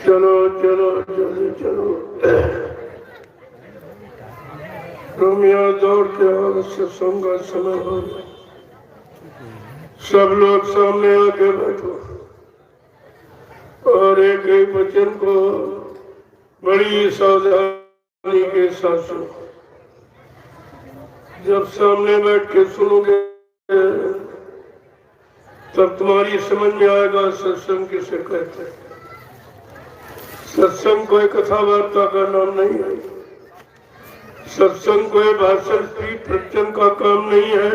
चलो चलो चलो चलो रोमिया दौड़ के अवश्य संगा समय हो। सब लोग सामने आके बैठो और एक एक वचन को बड़ी सावधानी के साथ सुनो। जब सामने बैठ के सुनोगे तब तुम्हारी समझ में आएगा सत्संग किसे कहते हैं। सत्संग कोई कथा वार्ता का नाम नहीं है। सत्संग कोई भाषण की प्रवचन का काम नहीं है।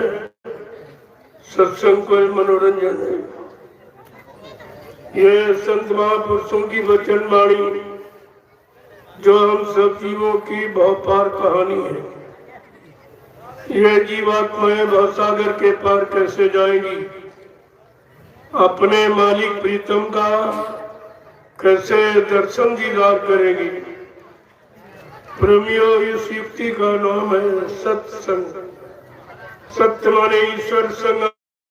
सत्संग कोई मनोरंजन है। ये संत महापुरुषों की वचन वाणी जो हम सब जीवों की भवपार कहानी है। ये जीवात्माएं भवसागर के पार कैसे जाएंगी, अपने मालिक प्रीतम का कैसे दर्शन दीदार करेगी। प्रेमियों, इस युक्ति का नाम है सत्संग। सत्य माने ईश्वर, संग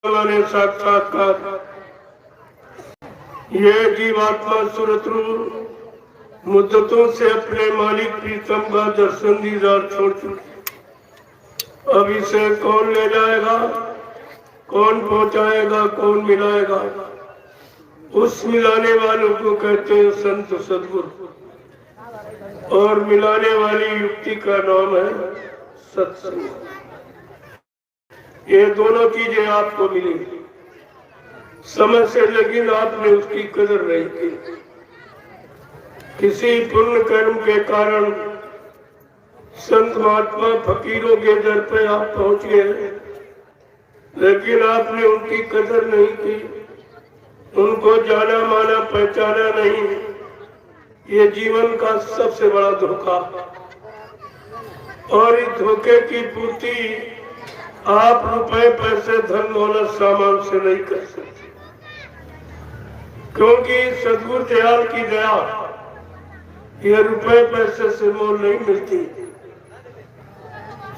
माने साक्षात्कार। ये जीवात्मा सुरतरु मुद्दतों से अपने मालिक प्रीतम का दर्शन दीदार छोड़ चुकी। अब इसे कौन ले जाएगा, कौन पहुंचाएगा, कौन मिलाएगा? उस मिलाने वालों को कहते हैं संत सद्गुरु, और मिलाने वाली युक्ति का नाम है सत्संग। ये दोनों चीजें आपको मिलेंगी समय से, लेकिन आपने उसकी कदर नहीं की। किसी पुण्य कर्म के कारण संत महात्मा फकीरों के दर पे आप पहुंच गए, लेकिन आपने उनकी कदर नहीं की, उनको जाना माना पहचाना नहीं। ये जीवन का सबसे बड़ा धोखा। और इस धोखे की पूर्ति आप रुपए पैसे धन दौलत सामान से नहीं कर सकते, क्योंकि सदगुरु दयाल की दया ये रुपए पैसे से मोल नहीं मिलती।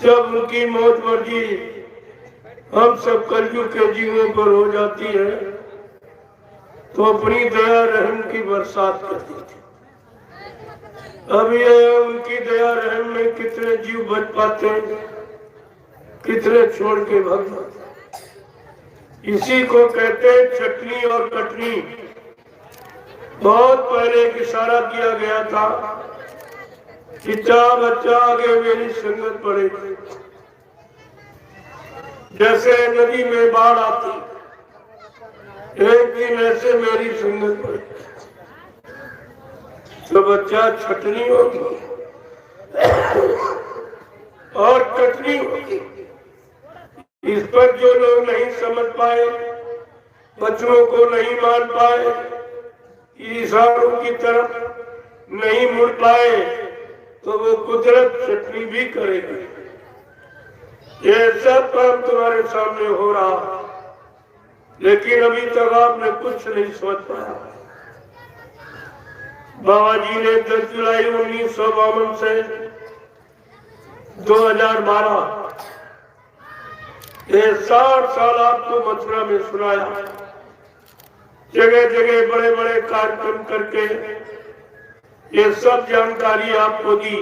जब उनकी मौत मर्जी हम सब कलयुग के जीवों पर हो जाती है तो अपनी दया रहम की बरसात करती थी। अब ये उनकी दया रहम में कितने जीव बच पाते हैं, कितने छोड़ के भाग जाते। इसी को कहते हैं चटनी और कटनी। बहुत पहले एक इशारा किया गया था कि चा बच्चा आगे मेरी संगत पड़ेगी। जैसे नदी में बाढ़ आती, एक दिन ऐसे मेरी संगत पड़ेगी तो बच्चा छटनी होगी और कटनी होगी। इस पर जो लोग नहीं समझ पाए, बच्चों को नहीं मान पाए, इशारों की तरफ नहीं मुड़ पाए, तो वो कुदरत चटनी भी करेगी। ये सब काम तुम्हारे सामने हो रहा, लेकिन अभी तक आपने कुछ नहीं समझ पाया। बाबा जी ने 10 जुलाई 1952 से 2012 ये 60 साल आपको मथुरा में सुनाया। जगह जगह बड़े बड़े कार्यक्रम करके ये सब जानकारी आपको दी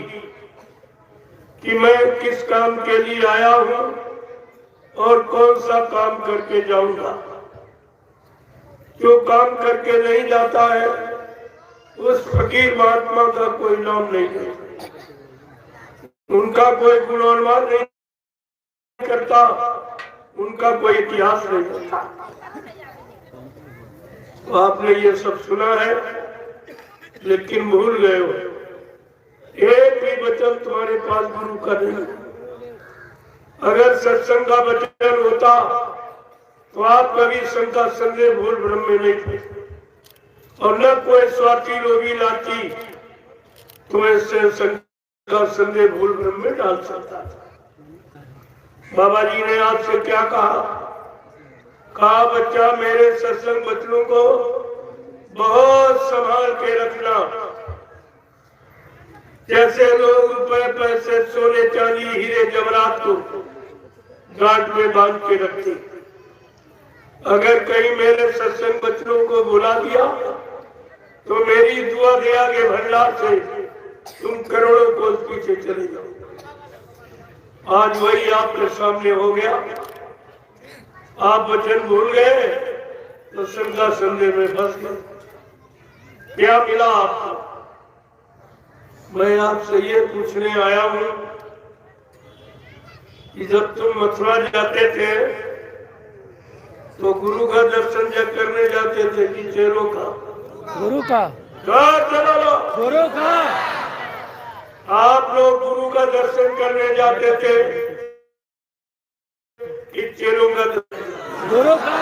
कि मैं किस काम के लिए आया हूं और कौन सा काम करके जाऊंगा। जो काम करके नहीं जाता है उस फकीर महात्मा का कोई नाम नहीं है, उनका कोई गुणगान नहीं करता, उनका कोई इतिहास नहीं होता। तो आपने ये सब सुना है लेकिन भूल गए हो। एक भी वचन तुम्हारे पास गुरु का नहीं। अगर सत्संग का वचन होता तो आप कभी शंका संदेह भूल भ्रम में नहीं थे और न कोई स्वार्थी लोभी लाती तुम्हें शंका संदेह भूल भ्रम में डाल सकता था। बाबा जी ने आपसे क्या कहा बच्चा मेरे सत्संग वचनों को बहुत संभाल के रखना। जैसे लोग रुपए पैसे सोने चांदी हीरे जवाहरात को गांठ में बांध के रखते, अगर कहीं मेरे सत्संग वचनों को भुला दिया तो मेरी दुआ दया के भंडार से तुम करोड़ों को पीछे चले जाओ। आज वही आपके सामने हो गया। आप वचन भूल गए तो शंका संदेह में फंस गए। क्या मिला आपको? मैं आपसे ये पूछने आया हूं कि जब तुम मथुरा जाते थे तो गुरु का दर्शन जब करने जाते थे कि चेलों का? गुरु का। चलो गुरु का। आप लोग गुरु का दर्शन करने जाते थे कि चेलों का? गुरु का।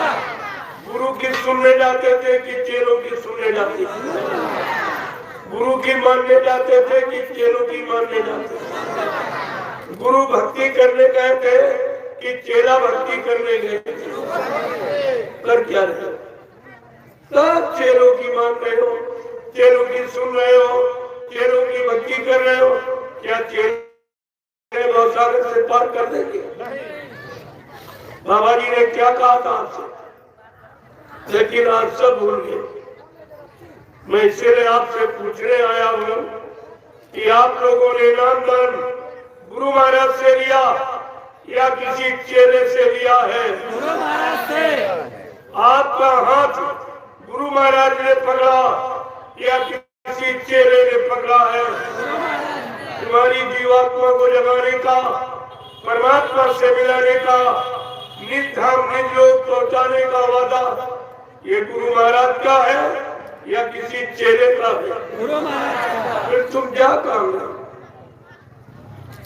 गुरु की सुनने जाते थे कि चेलों की सुनने जाते थे? गुरु की मानने जाते थे कि चेलों की मानने जाते थे? गुरु भक्ति करने गए थे कि चेला भक्ति करने गए थे? कर क्या रहे? सब चेलों की मान रहे हो, चेलों की सुन रहे हो, चेलों की भक्ति कर रहे हो। क्या चेले भवसागर से पार कर देंगे? बाबा जी ने क्या कहा था आपसे, लेकिन आप सब भूल गए। मैं इसीलिए आपसे पूछने आया हूं कि आप लोगों ने नाम दान गुरु महाराज से लिया या किसी चेले से लिया है? गुरु महाराज से। आपका हाथ गुरु महाराज ने पकड़ा या किसी चेले ने पकड़ा है? तुम्हारी जीवात्मा को जगाने का, परमात्मा से मिलाने का, निज धाम निज लोक पहुंचाने का वादा ये गुरु महाराज का है या किसी चेले का है? गुरु महाराज का। फिर तुम क्या काम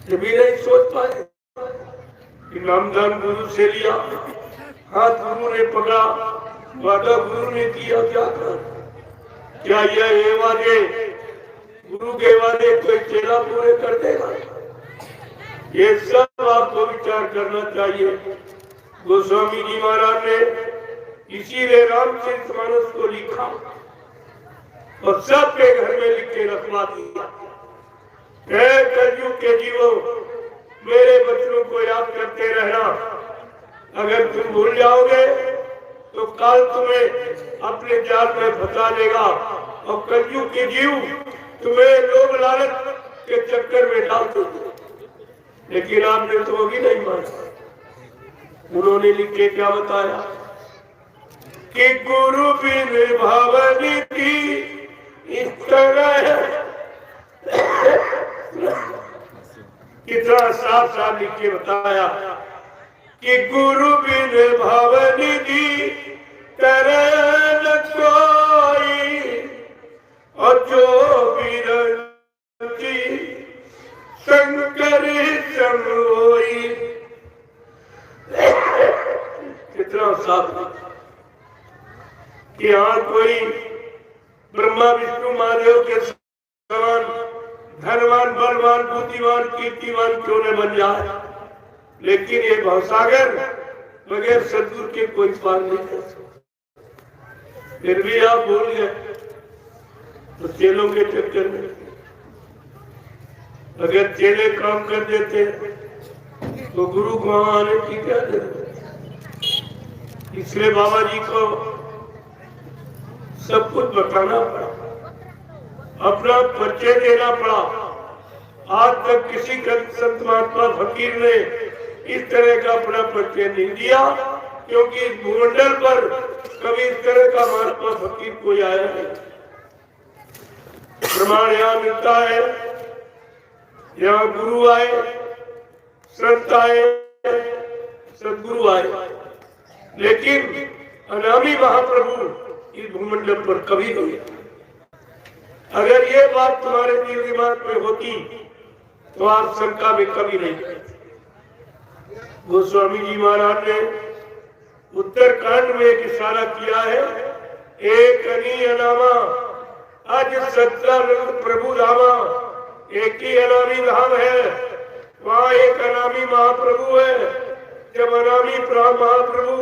ये भी नहीं सोच पाए कि नामदान गुरु से लिया, हाथ गुरु ने पकड़ा, वादा गुरु ने किया। क्या ये वादे गुरु के वादे कोई चेला पूरे कर देगा? ये सब आपको विचार करना चाहिए। गोस्वामी जी महाराज ने इसीलिए रामचरितमानस को लिखा और सबके घर में लिख के रखवा दिया। कलयुग के जीवो, मेरे बच्चों को याद करते रहना। अगर तुम भूल जाओगे तो काल तुम्हें अपने जाल में फंसा लेगा और कलयुग के जीव तुम्हें लोभ लालच के चक्कर में डाल देंगे। लेकिन आपने तो वो भी नहीं माना। उन्होंने लिख के क्या बताया कि गुरु बिन भावनी की इस तरह कितना साफ साफ लिख के बताया कि गुरु बिन भावनी की तरह न कोई और जो बिरंती शंकर समोई। कितना साफ कि यहाँ कोई ब्रह्मा विष्णु महादेव के समान धनवान बलवान बुद्धिमान कीर्तिमान क्यों न बन जाए, लेकिन ये भवसागर बगैर सदगुरु के कोई पार नहीं कर सकता। फिर भी आप भूल गए तो चेलों के चक्कर में। अगर चेले काम कर देते तो गुरु को वहां आने की क्या जरूरत। इसलिए बाबा जी को सब कुछ बताना पड़ा, अपना परिचय देना पड़ा। आज तक किसी संत महात्मा फकीर ने इस तरह का अपना परिचय नहीं दिया, क्योंकि इस भूमंडल पर कभी इस तरह का महात्मा फकीर कोई आया नहीं। प्रमाण यहाँ मिलता है, यहाँ गुरु आए, संत आए, सदगुरु आए, लेकिन अनामी महाप्रभु इस भूमंडल पर कभी नहीं। अगर ये बात तुम्हारे दिल दिमाग में होती तो आप शंका में कभी नहीं करते। गोस्वामी जी महाराज ने उत्तरकांड में एक इशारा किया है, एक अनी अनामा आज सच्चानंद प्रभु धामा। एक ही अनामी धाम है, वहाँ एक अनामी महाप्रभु है। जब अनामी महाप्रभु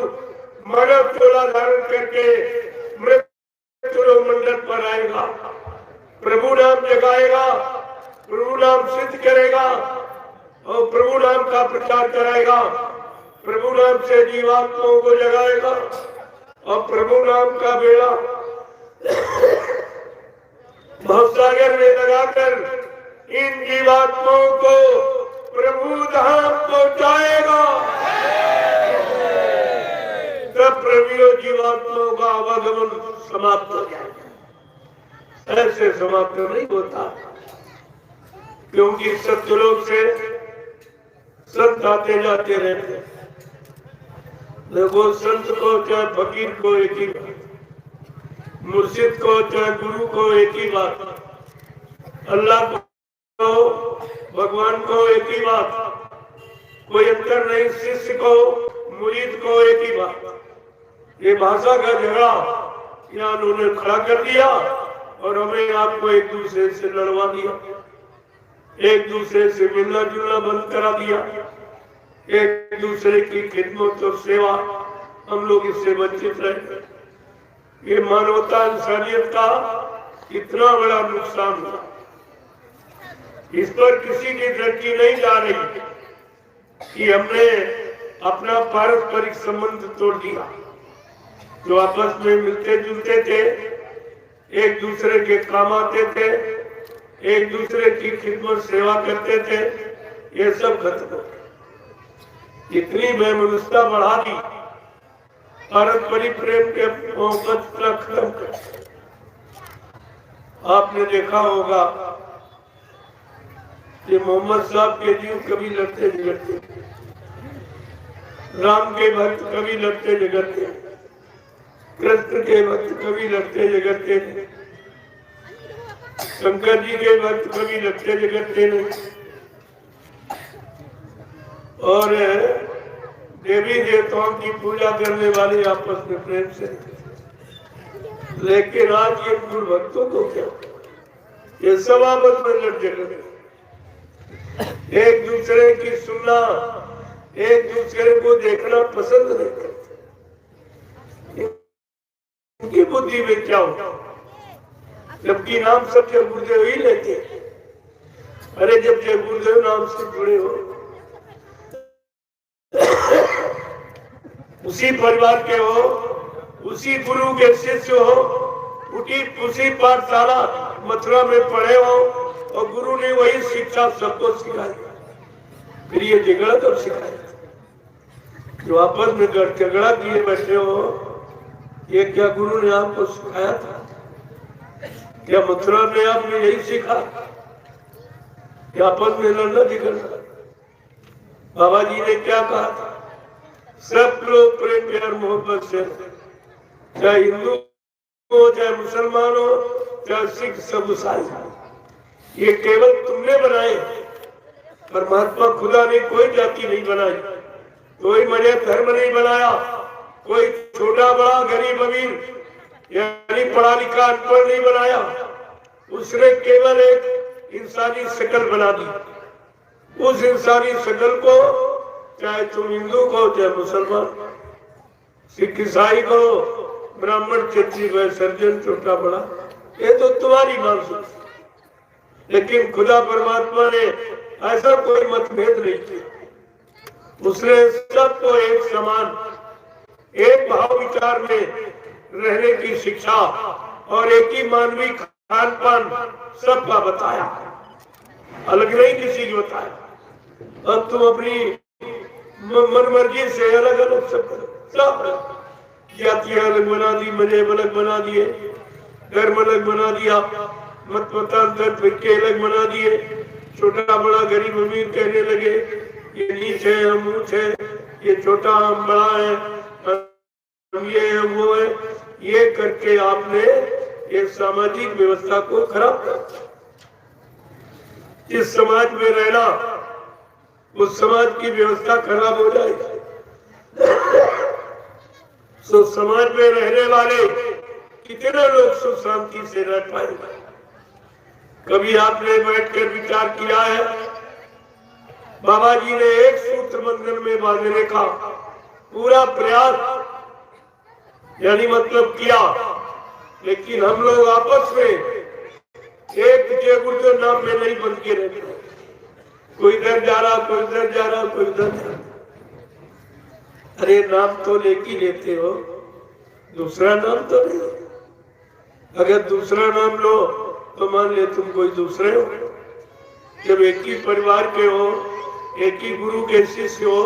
मानव चोला धारण करके मृत्यु मंडल पर आएगा, प्रभु नाम जगाएगा, प्रभु नाम सिद्ध करेगा और प्रभु नाम का प्रचार कराएगा, प्रभु नाम से जीवात्माओं को जगाएगा और प्रभु नाम का बेड़ा भवसागर में लगाकर इन जीवात्माओं को प्रभु धाम पहुंचाएगा। तब प्रभु जीवात्माओं का आवागमन समाप्त हो जाएगा। ऐसे समाप्त नहीं होता, क्योंकि सत्यलोक से संत आते जाते रहते। देखो, संत को चाहे फकीर को एक ही बात, मुर्शिद को चाहे गुरु को एक ही बात, अल्लाह को भगवान को एक ही बात, कोई अंतर नहीं। शिष्य को मुरीद को एक ही बात। ये भाषा का झगड़ा यहाँ उन्होंने खड़ा कर दिया और हमें आपको एक दूसरे से लड़वा दिया, एक दूसरे से मिलना जुलना बंद करा दिया, एक दूसरे की खिदमत और सेवा हम लोग इससे वंचित रहे। ये मानवता इंसानियत का इतना बड़ा नुकसान हुआ, इस पर किसी की दृष्टि नहीं जा रही कि हमने अपना पारस्परिक संबंध तोड़ दिया। जो आपस में मिलते जुलते थे, एक दूसरे के काम आते थे, एक दूसरे की खिदमत सेवा करते थे, ये सब खत्म हो गया। इतनी बेमनुष्यता बढ़ा दी, पारस्परिक प्रेम के मोहब्बत खत्म कर। आपने देखा होगा कि मोहम्मद साहब के जीव कभी लड़ते झगड़ते, राम के भक्त कभी लड़ते झगड़ते, कृष्ण के भक्त कभी लड़ते झगड़ते नहीं, शंकर जी के भक्त कभी लड़ते झगड़ते नहीं, और देवी देवताओं की पूजा करने वाले आपस में प्रेम से। लेकिन आज ये गुरु भक्तों को क्या, ये सब आपस में लड़ झगड़। एक दूसरे की सुनना, एक दूसरे को देखना पसंद नहीं करते। इनकी बुद्धि में क्या हो, जबकि नाम सब जब गुरुदेव ही लेते। अरे जब जब गुरुदेव नाम से जुड़े हो, उसी परिवार के हो, उसी गुरु के शिष्य हो, उसी पाठशाला मथुरा में पढ़े हो और गुरु ने वही शिक्षा सबको सिखाई, फिर ये झगड़ा कब सिखाया? जो आपस में झगड़ा किए बैठे हो, ये क्या गुरु ने आपको सिखाया था? क्या मथुरा में आपने यही सीखा कि आपस में लड़ना झगड़ना? बाबा जी ने क्या कहा था? सब लोग प्रेम प्यार मोहब्बत से, चाहे हिंदू हो, चाहे मुसलमान हो, चाहे सिख, सब ईसाई, ये केवल तुमने बनाए। परमात्मा खुदा ने कोई जाति नहीं बनाई, कोई मजहब धर्म नहीं बनाया, कोई छोटा बड़ा गरीब अमीर यानी पढ़ा लिखा अनपढ़ नहीं बनाया। उसने केवल एक इंसानी शक्ल बना दी। उस इंसानी शक्ल को चाहे तुम हिंदू को, चाहे मुसलमान, सिख, ईसाई को, ब्राह्मण, क्षत्रिय, वैश्य, सर्जन, छोटा बड़ा, ये तो तुम्हारी मानसिकता। लेकिन खुदा परमात्मा ने ऐसा कोई मतभेद नहीं किया। उसने सबको एक समान, एक भाव विचार में रहने की शिक्षा और एक ही मानवीय खान पान सबका बताया, अलग नहीं किसी को बताया। अब तुम अपनी मन मर्जी से अलग अलग सब जातियां अलग बना दी, मजहब अलग बना दिए, धर्म अलग बना दिया, मत मतांतर फिरके अलग बना दिए, छोटा बड़ा गरीब अमीर कहने लगे, ये नीच है, हम ऊंच है, ये छोटा हम बड़ा है, हम ये हम वो है। ये करके आपने ये सामाजिक व्यवस्था को खराब कर। जिस समाज में रहना, उस समाज की व्यवस्था खराब हो जाएगी। तो समाज में रहने वाले कितने लोग सुख शांति से रह पाएंगे? कभी आपने बैठकर विचार किया है? बाबा जी ने एक सूत्र बंधन में बांधने का पूरा प्रयास यानी मतलब किया, लेकिन हम लोग आपस में एक जय गुरुदेव नाम में नहीं बन के रहते। कोई इधर जा रहा, कोई इधर जा रहा, कोई इधर जा रहा। अरे नाम तो लेके लेते हो, दूसरा नाम तो नहीं। अगर दूसरा नाम लो तो मान ले तुम कोई दूसरे हो। जब एक ही परिवार के हो, एक ही गुरु के शिष्य हो,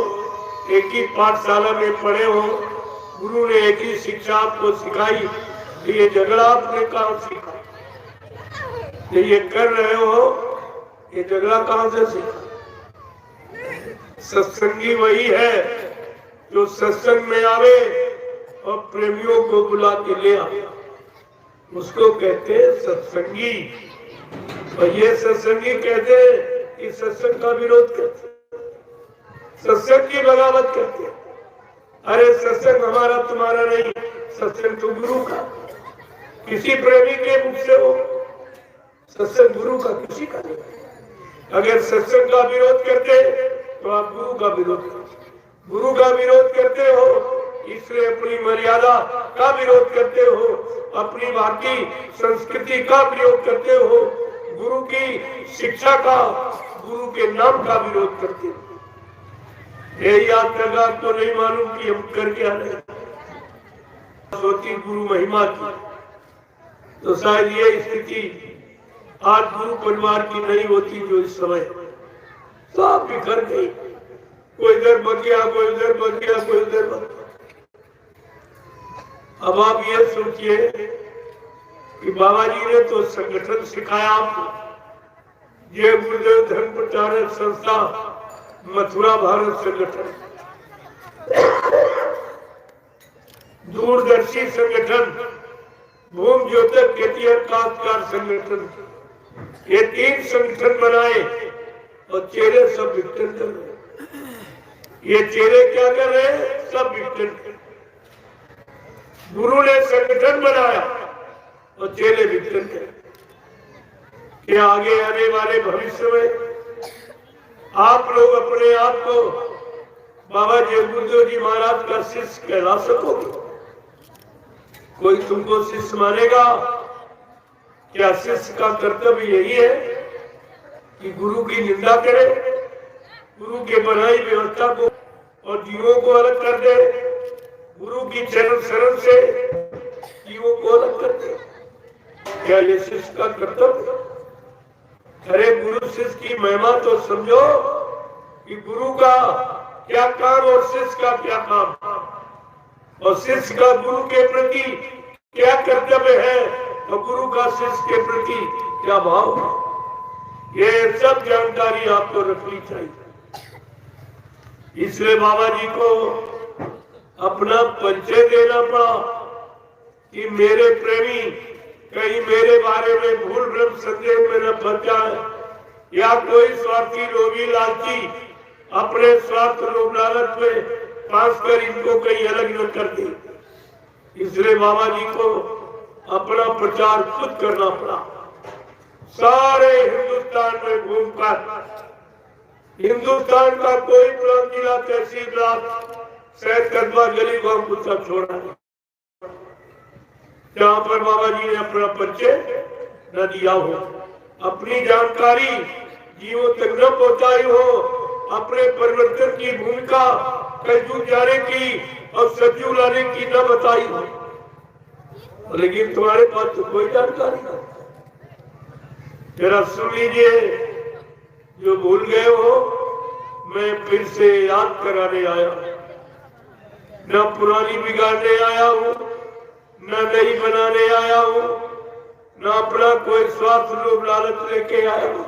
एक ही पाठशाला में पढ़े हो, गुरु ने एक ही शिक्षा आपको सिखाई, तो ये झगड़ा आपने कहाँ सीखा? ये कर रहे हो, ये झगड़ा कहाँ से सीखा? सत्संगी वही है जो सत्संग में आवे और प्रेमियों को बुला के ले आवे, उसको कहते हैं सत्संगी। और ये सत्संगी कहते हैं कि सत्संग का विरोध करते, सत्संग की बगावत करते। अरे सत्संग हमारा तुम्हारा नहीं, सत्संग तो गुरु का, किसी प्रेमी के मुख से हो। सत्संग गुरु का किसी का नहीं। अगर सत्संग का विरोध करते तो आप गुरु का विरोध करते, गुरु का विरोध करते हो इसलिए अपनी मर्यादा का विरोध करते हो, अपनी भारतीय संस्कृति का प्रयोग करते हो, गुरु की शिक्षा का, गुरु के नाम का विरोध करते हो। ये याद करना तो नहीं मालूम कि हम कर क्या रहे होती गुरु महिमा की, तो शायद ये स्थिति आज गुरु परिवार की नहीं होती जो इस समय सब बिखर गई। कोई इधर बच गया, कोई इधर बच गया, कोई इधर बच गया। अब आप ये सोचिए कि बाबा जी ने तो संगठन सिखाया आपको। ये गुरुदेव धर्म प्रचारक संस्था मथुरा भारत संगठन, दूरदर्शी संगठन, भूम ज्योतिष खेतिहर काश्तकार संगठन, ये 3 संगठन बनाए और चेहरे सब विघटन कर रहे। ये चेहरे क्या कर रहे हैं? सब विघटन। गुरु ने संगठन बनाया और चेहरे विघटन कर। क्या आगे आने वाले भविष्य में आप लोग अपने आप को बाबा जगबुद्ध जी महाराज का शिष्य कहला सकोगे? कोई तुमको शिष्य मानेगा? क्या शिष्य का कर्तव्य यही है कि गुरु की निंदा करे, गुरु के बनाई व्यवस्था को और जीवों को अलग कर दे, गुरु की चरण शरण से जीवों को अलग कर दे? क्या ये शिष्य का कर्तव्य? अरे गुरु शिष्य की महिमा तो समझो कि गुरु का क्या काम और शिष्य का क्या काम, और शिष्य का गुरु के प्रति क्या कर्तव्य है और गुरु का शिष्य के प्रति क्या भाव है, ये सब जानकारी आपको रखनी चाहिए। इसलिए बाबा जी को अपना परिचय देना पड़ा कि मेरे प्रेमी कहीं मेरे बारे में भूल भ्रम संदेह में न फंस जाए, या कोई स्वार्थी लोभी लालची अपने स्वार्थ लोभ लालच में पास कर इनको कहीं अलग न कर दे। इसलिए बाबा जी को अपना प्रचार खुद करना पड़ा। सारे हिंदुस्तान में घूमकर, हिंदुस्तान का कोई प्रांत जिला तहसील ब्लॉक शहर कस्बा गली गांव कुत्ता छोड़ा नहीं जहाँ पर बाबा जी ने अपना परिचय न दिया हो, अपनी जानकारी जीवों तक न पहुंचाई हो, अपने परिवर्तन की भूमिका कलयुग जाने की और सतयुग लाने की न बताई हो। लेकिन तुम्हारे पास तो कोई जानकारी नहीं। जरा सुन लीजिए, जो भूल गए हो मैं फिर से याद कराने आया, न पुरानी बिगाड़ने आया हूँ, न नई बनाने आया हूँ, न अपना कोई स्वार्थ लोभ लालच लेके आया हूँ।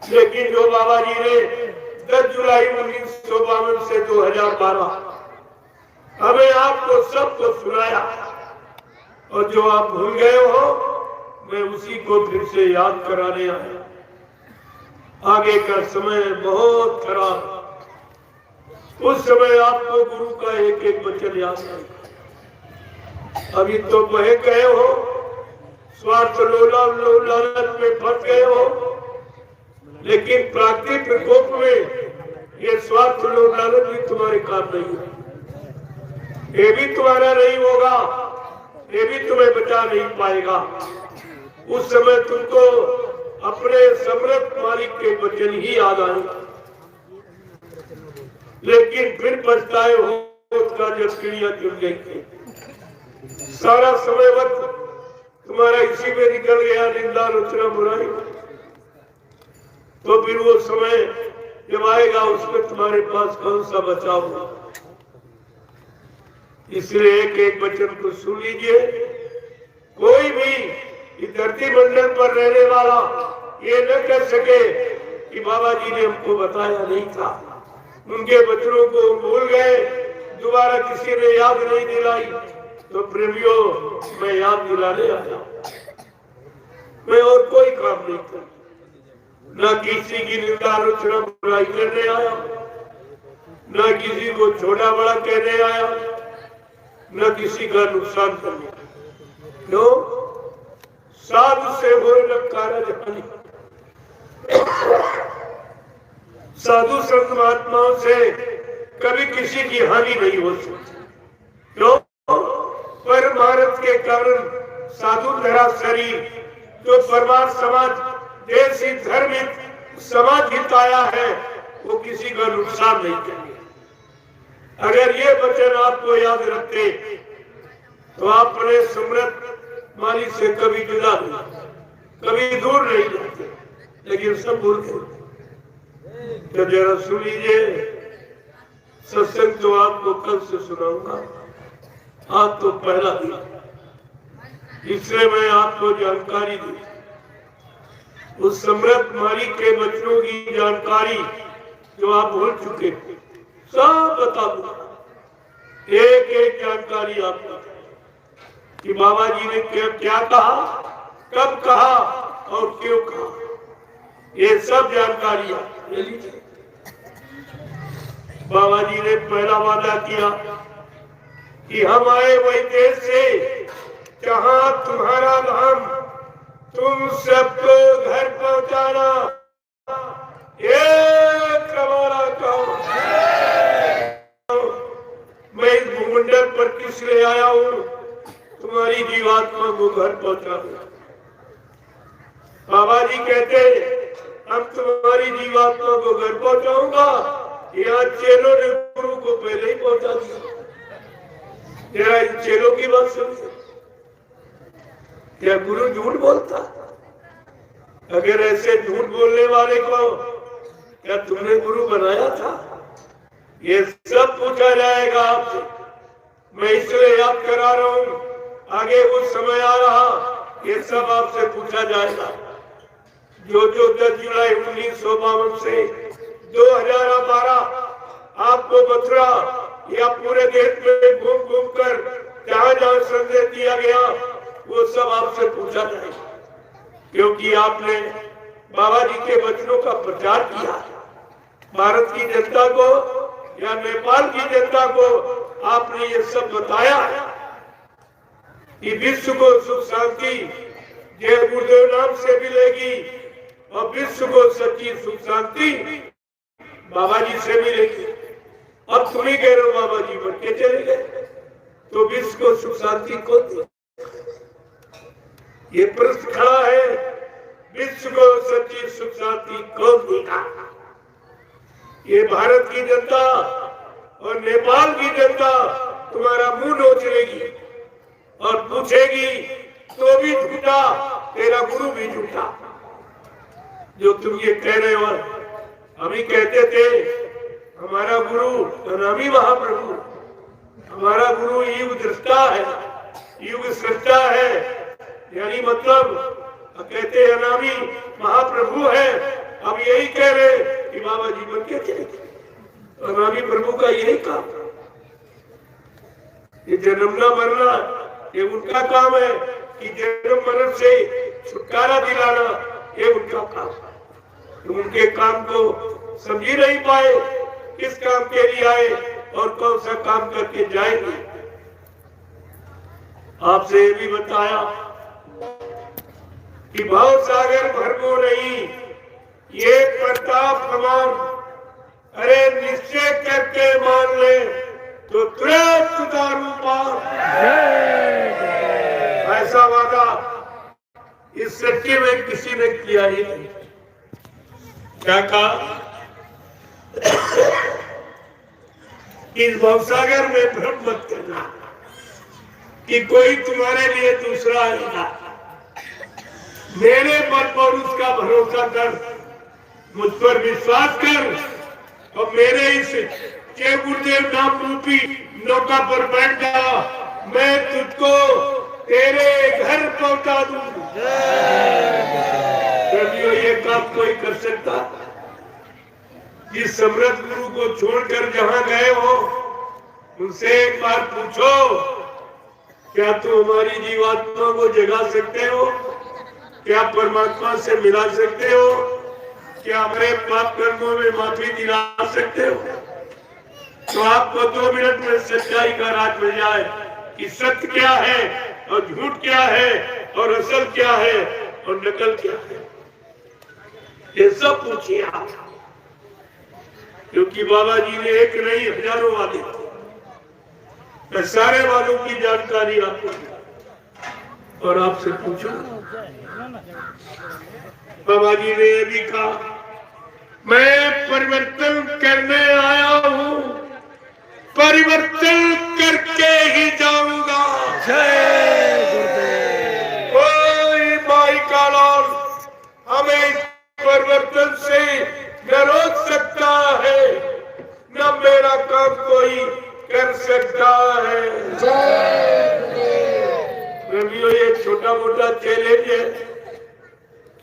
लेकिन जो बाबा जी ने 10 जुलाई 1952 से 2012 हमें आपको सबको सुनाया, और जो आप भूल गए हो मैं उसी को फिर से याद कराने आया। आगे का समय बहुत खराब, उस समय आपको गुरु का एक एक वचन याद है। अभी तो बहे गए हो, स्वार्थ लोभ लालच में फंस गए हो, लेकिन प्राकृतिक प्रकोप में ये स्वार्थ लोभ लालच भी तुम्हारे काम नहीं है, ये भी तुम्हारा नहीं होगा, ये भी तुम्हें बचा नहीं पाएगा। उस समय तुमको अपने समर्थ मालिक के वचन ही याद आएगा, लेकिन फिर पछताए हो उसका जब चिड़िया चुन गई थी। सारा समय वक्त तुम्हारा इसी में निकल गया, निंदा आलोचना बुराई। तो फिर वो समय जब आएगा उसमें तुम्हारे पास कौन सा बचाव होगा। इसलिए एक एक वचन को सुन लीजिए। कोई भी इस धरती मंडल पर रहने वाला ये न कह सके कि बाबा जी ने हमको बताया नहीं था, उनके वचनों को भूल गए, दोबारा किसी ने याद नहीं दिलाई। तो प्रेमियों, मैं याद दिलाने आया, मैं और कोई काम नहीं कर, न किसी की निंदा आलोचना बुराई करने आया, न किसी को छोटा बड़ा कहने आया, न किसी का नुकसान करने। क्यों? साधु से हो न कारज हानि। साधु संत महात्माओं से कभी किसी की हानि नहीं हो सकती। क्यों? परमार्थ के कारण साधु धरा शरीर जो परमार समाज देश ही धर्म समाज हिताया है, वो किसी का नुकसान नहीं करेंगे। अगर ये वचन आपको याद रखते तो आप अपने समृद्ध मालिक से कभी जुदा नहीं, कभी दूर नहीं जाते, लेकिन सब भूल गए। तो जरा सुन लीजिए, सत्संग तो आपको कल से सुनाऊंगा, आज तो पहला दिन, इसलिए मैं आपको जानकारी दी। उस समृद्ध मालिक के वचनों की जानकारी जो आप भूल चुके थे, सब बता दूंगा, एक एक जानकारी आपको कि बाबा जी ने क्या कहा, कब कहा और क्यों कहा, ये सब जानकारी आप ले लीजिए। बाबा जी ने पहला वादा किया कि हम आए वही देश से जहां तुम्हारा नाम तुम सबको घर पहुंचाना एक हमारा काम। मैं इस भूमंडल पर किस लिए आया हूँ? तुम्हारी जीवात्मा को घर पहुंचाना। बाबा जी कहते हम तुम्हारी जीवात्मा को घर पहुंचाऊंगा। यहाँ चेलों ने गुरु को पहले ही पहुंचा दिया। तेरा इन चेलों की बात सुनिए। क्या गुरु झूठ बोलता? अगर ऐसे झूठ बोलने वाले को क्या तुमने गुरु बनाया था? ये सब पूछा जाएगा आपसे। मैं इसलिए याद करा रहा हूँ, आगे वो समय आ रहा, ये सब आपसे पूछा जाएगा। जो 10 जुलाई 1952 से 2012 आपको मथुरा या पूरे देश में घूम घूम कर जहाँ जहाँ संदेश दिया गया, वो सब आपसे पूछा जाएगा। क्योंकि आपने बाबा जी के वचनों का प्रचार किया। भारत की जनता को या नेपाल की जनता को आपने ये सब बताया कि विश्व को सुख शांति जय गुरुदेव नाम से मिलेगी और विश्व को सच्ची सुख शांति बाबा जी से मिलेगी। अब तुम ही कह रहे हो बाबा जी बन के चले गए, तो विश्व को सुख शांति को दी। ये प्रश्न खड़ा है, विश्व को सच्ची सुख शांति कौन देगा? ये भारत की जनता और नेपाल की जनता तुम्हारा मुंह नोच लेगी और पूछेगी तो भी झूठा, तेरा गुरु भी झूठा। जो तुम ये कह रहे हो, हम ही कहते थे हमारा गुरु अनामी महाप्रभु, हमारा गुरु युग दृष्टा है, युग सृष्टा है। यानी मतलब कहते अनामी महाप्रभु है। हम यही कह रहे कि बाबा जी बन के चले। अनामी प्रभु का यही काम, ये जन्मना मरना ये उनका काम है कि जन्म मरण से छुटकारा दिलाना ये उनका काम है। तो उनके काम को समझ ही नहीं पाए, किस काम के लिए आए और कौन सा काम करके जाएंगे। आपसे ये भी बताया कि भाव सागर भरमो नहीं, ये प्रताप हमार, अरे निश्चय करके मान ले तो तुरंत उतारू पार। ऐसा वादा इस सच्चे में किसी ने किया ही नहीं। क्या कहा? इस भवसागर में भ्रम मत करना कि कोई तुम्हारे लिए दूसरा आएगा। मेरे पर और उसका भरोसा कर, मुझ पर विश्वास कर और मेरे इस जय गुरुदेव नाम रूपी नौका पर बैठ जा। मैं तुझको तेरे घर पहुंचा दूंगा। ये काम कोई कर सकता? जिस समृद्ध गुरु को छोड़कर जहां गए हो, उनसे एक बार पूछो, क्या तुम हमारी जीवात्मा को जगा सकते हो? क्या परमात्मा से मिला सकते हो? क्या हमारे पाप कर्मों में माफी दिला सकते हो? तो आपको 2 मिनट में सच्चाई का राज मिल जाए कि सत्य क्या है और झूठ क्या है और असल क्या है और नकल क्या है। ये सब पूछिए आप, क्योंकि बाबा जी ने एक नहीं हजारों वादे थे। मैं सारे वालों की जानकारी आपको दी और आपसे पूछो। बाबा जी ने ये भी कहा, मैं परिवर्तन करने आया हूँ, परिवर्तन करके ही जाऊंगा। जय गुरुदेव। कोई माई का लाल हमें परिवर्तन से न रोक सकता है, न मेरा काम कोई कर सकता है। रवियों, ये छोटा मोटा चैलेंज है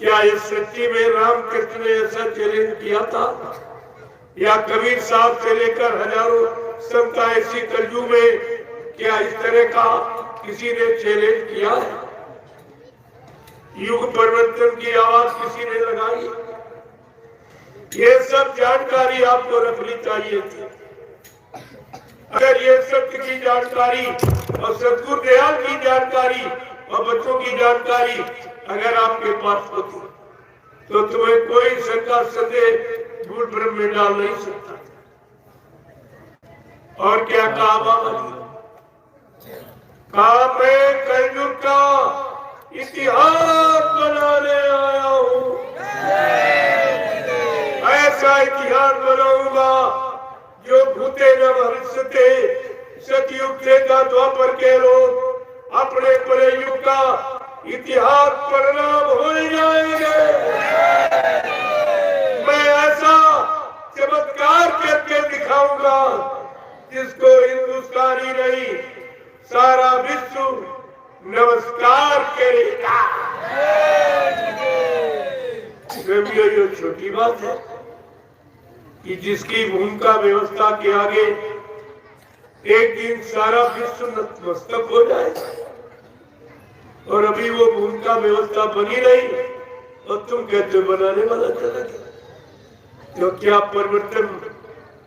क्या? इस सच्ची में रामकृष्ण ने ऐसा चैलेंज किया था या कबीर साहब से लेकर हजारों संत ऐसी कलयुग में क्या इस तरह का किसी ने चैलेंज किया है? युग परिवर्तन की आवाज किसी ने लगाई? ये सब जानकारी आपको रखनी चाहिए थी। अगर ये सत्य की जानकारी और सतगुरु दयाल की जानकारी और बच्चों की जानकारी अगर आपके पास होती तो तुम्हें कोई शंका संदेह भूल भ्रम में डाल नहीं सकता। और क्या कहा बाबा जी? कहा मैं कलयुग का इतिहास बनाने आया हूँ। ऐसा इतिहास बनाऊंगा जो भूते न भविष्यते, सतयुग से द्वापर के लोग अपने प्रयुग का इतिहास पढ़ना भूल जाएंगे। मैं ऐसा चमत्कार करके दिखाऊंगा जिसको हिंदुस्तानी नहीं सारा विश्व नमस्कार करेगा। ये छोटी बात है कि जिसकी भूमिका व्यवस्था के आगे एक दिन सारा विश्व नतमस्तक हो जाएगा, और अभी वो भूमिका व्यवस्था बनी नहीं और तुम कहते बनाने वाला चला गया। तो क्या परिवर्तन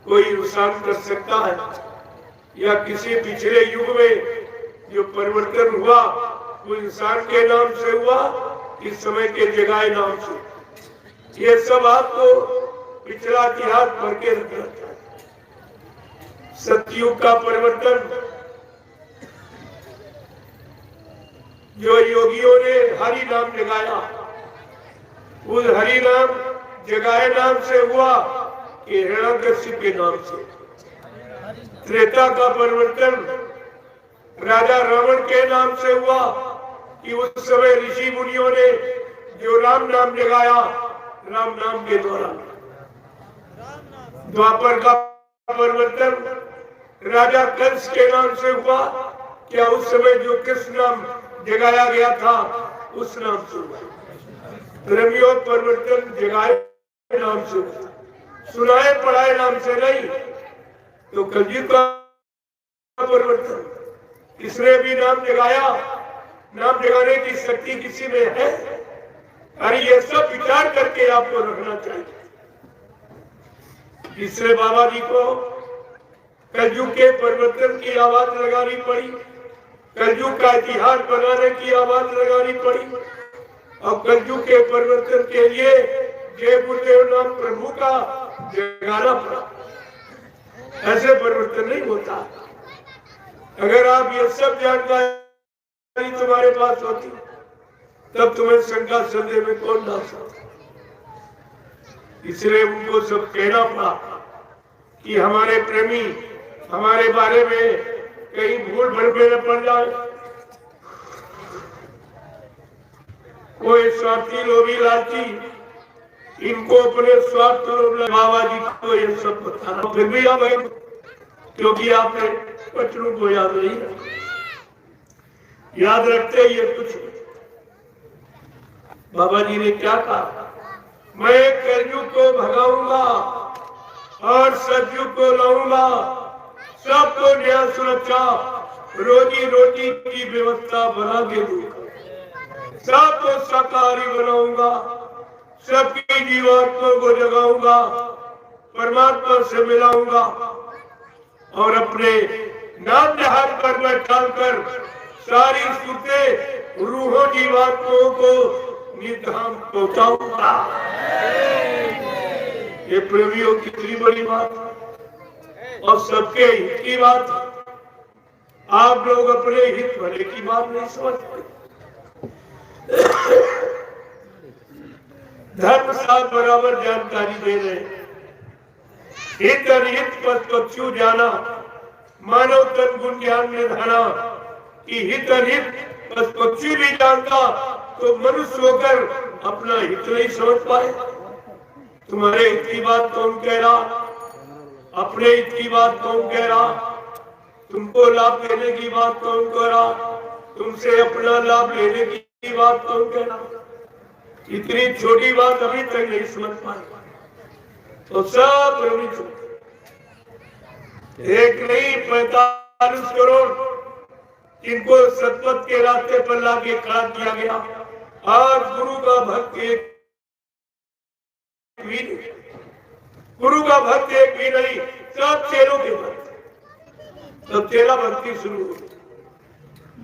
कोई इंसान कर सकता है? या किसी पिछले युग में जो परिवर्तन हुआ वो इंसान के नाम से हुआ, इस समय के जगाए नाम से? ये सब आपको पिछला इतिहास भर के रखना चाहिए। सतयुग का परिवर्तन जो योगियों ने हरि नाम जगाया, उस हरि नाम जगाए नाम से हुआ कि हिरण्यकशिप के नाम से। त्रेता का परिवर्तन राजा रावण के नाम से हुआ कि उस समय ऋषि मुनियों ने जो राम नाम जगाया, राम नाम के द्वारा। द्वापर का परिवर्तन राजा कंस के नाम से हुआ, क्या उस समय जो कृष्ण नाम जगाया गया था उस नाम से हुआ। ब्रह्मयोग परिवर्तन जगाए नाम से हुआ, सुनाए पढ़ाए नाम से नहीं। तो कलयुग का परिवर्तन किसने भी नाम जगाया, नाम जगाने की शक्ति किसी में है? अरे ये सब विचार करके आपको रखना चाहिए। इसलिए बाबा जी को कलयुग के परिवर्तन की आवाज लगानी पड़ी, कलयुग का इतिहास बनाने की आवाज लगानी पड़ी, और कलयुग के परिवर्तन के लिए जय गुरुदेव नाम प्रभु का जगाना पड़ा। ऐसे परिवर्तन नहीं होता। अगर आप ये सब जानकारी तुम्हारे पास होती तब तुम्हें शंका संदेह में कौन डाल सकता? इसलिए उनको सब कहना पड़ा कि हमारे प्रेमी हमारे बारे में कहीं भूल भरमे न पड़ जाए, कोई स्वार्थी लोभी लालची इनको अपने स्वार्थ बाबा जी को ये सब बताना। फिर भी आप क्योंकि आपने बच्चों को याद नहीं रखा, याद रखते ये कुछ। बाबा जी ने क्या कहा? मैं कलयुग को भगाऊंगा और सतयुग को लाऊंगा, सबको न्याय सुरक्षा रोजी रोटी की व्यवस्था बना के दूंगा, सबको शाकाहारी बनाऊंगा, सबकी जीवात्मा को जगाऊंगा, परमात्मा से मिलाऊंगा, और अपने नाम जहाज पर मैं डालकर सारी सुरते रूहों जीवात्माओं को निधाम पहुंचाऊंगा। ये प्रेमियों की कितनी बड़ी बात और सबके हित की बात। आप लोग अपने हित भले की बात नहीं समझते। धर्म साथ बराबर जानकारी दे रहे हैं। हित अनहित पद पक्षु जाना, मानव तन गुण ज्ञान में धाना, कि हित अनहित पद पक्षी भी जानता तो मनुष्य होकर अपना हित नहीं समझ पाए। तुम्हारे हित की बात कौन कह रहा? अपने हित की बात कौन कह रहा? तुमको लाभ देने की बात कौन कह रहा? तुमसे अपना लाभ लेने की बात कौन कह रहा? इतनी छोटी बात अभी तक नहीं समझ पाए तो सब एक नहीं 45 करोड़ इनको सतपथ के रास्ते पर लाके खड़ा किया गया। आज गुरु का भक्त एक भी नहीं, गुरु का भक्त एक भी नहीं, सब चेलों के भक्त। तब चेला भक्ति शुरू हुई,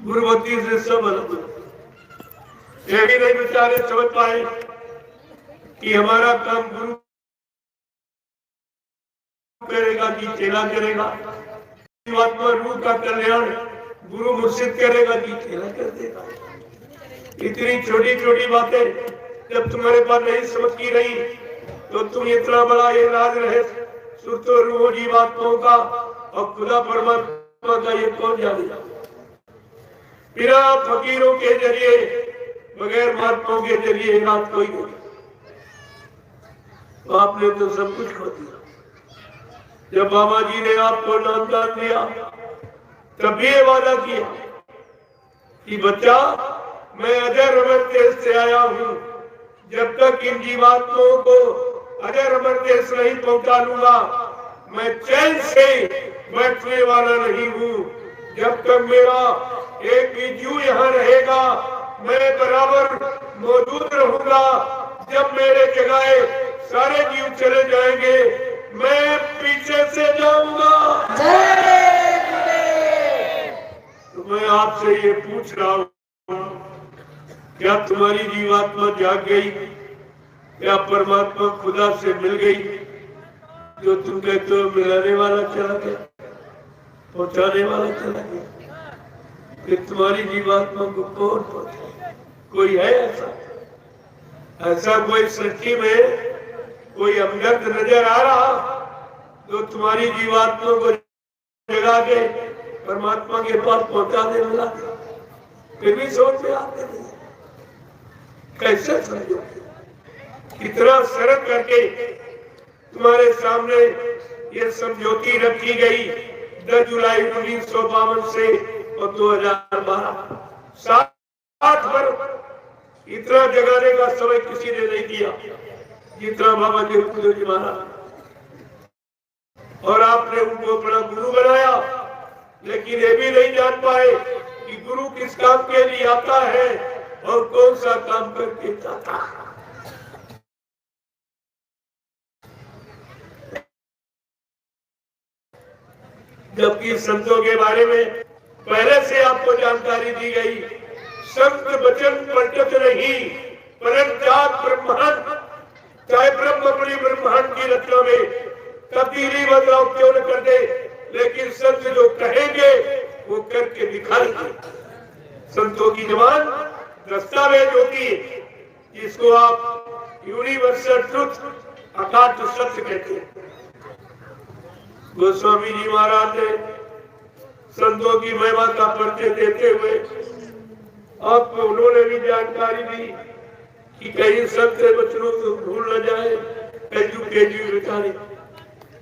गुरु भक्ति से सब अलग। ये भी नहीं बेचारे समझ पाए कि हमारा काम गुरु करेगा कि चेला करेगा। जीवात्मा रूह का कल्याण गुरु मुर्शिद करेगा कि चेला कर देगा। इतनी छोटी छोटी बातें जब तुम्हारे पास नहीं समझ की रही तो तुम इतना बड़ा ये राज रहे सुरतो रूह जीवात्माओं का और खुदा परमात्मा का ये कौन जानेगा। बिना फकीरों के जरिए बगैर महात्माओं के जरिए रात कोई नहीं। तो आपने तो सब कुछ खो दिया। जब बाबा जी ने आपको नामदान दिया तब भी ये वादा किया कि बच्चा मैं अजर अमर देश से आया हूँ, जब तक इन जीवात्माओं को अजर अमर देश नहीं पहुंचा लूंगा मैं चैन से बैठने वाला नहीं हूँ। जब तक मेरा एक भी जीव यहाँ रहेगा मैं बराबर मौजूद रहूंगा। जब मेरे जगह सारे जीव चले जाएंगे मैं पीछे से जाऊंगा। तो मैं आपसे ये पूछ रहा हूँ, क्या तुम्हारी जीवात्मा जाग गई? क्या परमात्मा खुदा से मिल गई? जो तुम कहते हो मिलाने वाला चला गया, पहुंचाने वाला चला गया, फिर तुम्हारी जीवात्मा को कौन पहुंचाए? कोई है ऐसा? ऐसा कोई सृष्टि में कोई हमदर्द नजर आ रहा जो तुम्हारी जीवात्मा को जगा के परमात्मा के पास पहुंचाने वाला? फिर भी सोच में आते नहीं। कैसे समझोगे? इतना सरल करके तुम्हारे सामने ये समझौती रखी गई 10 जुलाई 1952 से और 2012 7 वर्ष। इतना जगाने का समय किसी ने नहीं दिया जितना बाबा जी जी महाराज। और आपने उनको अपना गुरु बनाया, लेकिन ये भी नहीं जान पाए कि गुरु किस काम के लिए आता है और कौन सा काम करके जाता है। जबकि संतों के बारे में पहले से आपको जानकारी दी गई। संत वचन प्रकट नहीं परंतु जात ब्रह्मांड, चाहे ब्रह्म अपनी ब्रह्मांड की रचना में तब्दीली बदलाव क्यों न कर दे, लेकिन संत जो कहेंगे वो करके दिखाएंगे। संतों की जबान दस्तावेज होती है, जिसको आप यूनिवर्सल ट्रुथ अकाट सत्य कहते हैं। गोस्वामी जी महाराज ने संतों की महिमा का परिचय देते हुए आपको उन्होंने भी जानकारी दी कि कहीं संत बचनों को भूल न जाए, बेचारे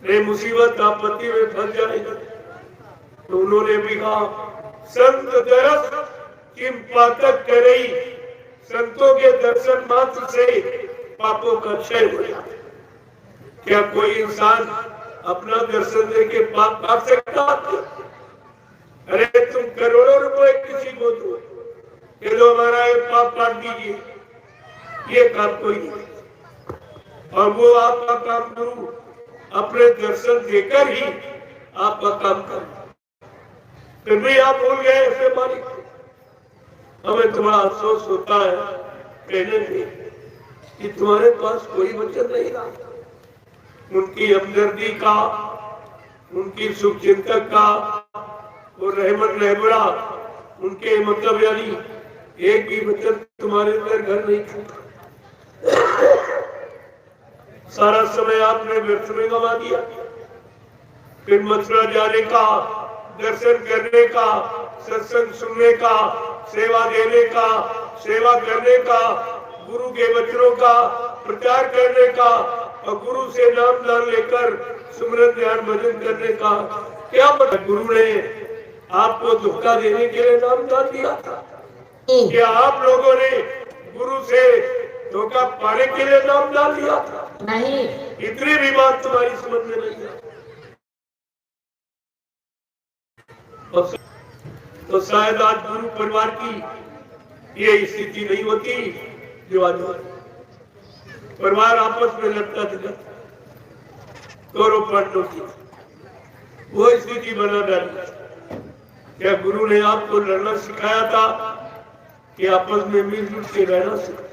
नहीं मुसीबत आपत्ति में फंस जाए। तो उन्होंने भी कहा संत दरस किम पातक करई, संतों के दर्शन मात्र से पापों का क्षय हो जाता है। क्या कोई इंसान अपना दर्शन देके पाप काट सकता? अरे तुम करोड़ों रुपए किसी को दो कि लो हमारा ये पाप काट दीजिए, ये काम कोई नहीं। और वो आपका काम गुरु अपने दर्शन देकर ही आपका काम कर, फिर भी आप भूल गए ऐसे मालिक। हमें तुम्हारा अफसोस होता है कहने में कि तुम्हारे पास कोई वचन नहीं रहा। उनकी हमदर्दी का, उनकी सुख चिंतक का और रहमत रहबरा, उनके मतलब यानी एक भी वचन तुम्हारे अंदर घर नहीं छूटा। सारा समय आपने व्यर्थ में गवा दिया। फिर मथुरा जाने का, दर्शन करने का, सत्संग सुनने का, सेवा देने का, सेवा करने का, गुरु के वचनों का प्रचार करने का और गुरु से नाम दान लेकर सुमरन ध्यान भजन करने का क्या पता? गुरु ने आपको धोखा देने के लिए नाम दान दिया था? क्या आप लोगों ने गुरु से धोखा पाने के लिए नाम दान दिया था? नहीं। इतनी भी बात तुम्हारी समझ में नहीं है। तो शायद आज गुरु परिवार की ये स्थिति नहीं होती जो आज परिवार आपस में लड़ता झगड़ता कौरव पांडवों की वो स्थिति बना डाली। क्या गुरु ने आपको लड़ना सिखाया था कि आपस में मिलजुल के रहना सिखाया,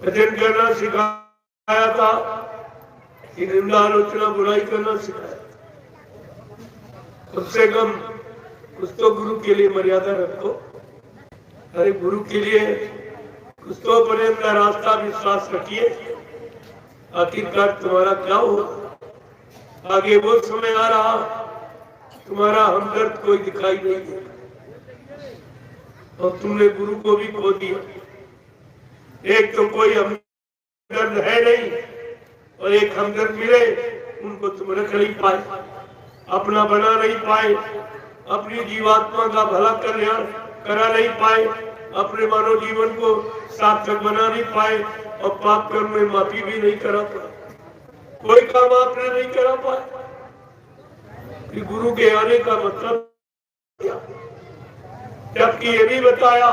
भजन करना सिखाया था, कि निंदा आलोचना बुराई करना सिखाया। कम से कम कुछ तो गुरु के लिए मर्यादा रखो। अरे गुरु के लिए कुछ तो अपने अंदर रास्ता विश्वास रखिए। आखिरकार तुम्हारा क्या हो, आगे वो समय आ रहा तुम्हारा हमदर्द कोई दिखाई नहीं दे और तुमने गुरु को भी खो दिया। एक तो कोई हमदर्द है नहीं और एक हमदर्द मिले उनको तुम रख नहीं पाए, अपना बना नहीं पाए, अपनी जीवात्मा का भला कल्याण करा नहीं पाए, अपने मानव जीवन को सार्थक बना नहीं पाए और पाप कर्म में माफी भी नहीं करा पाए। कोई काम आपने नहीं करा पाए। कि गुरु के आने का मतलब क्या, जबकि ये भी बताया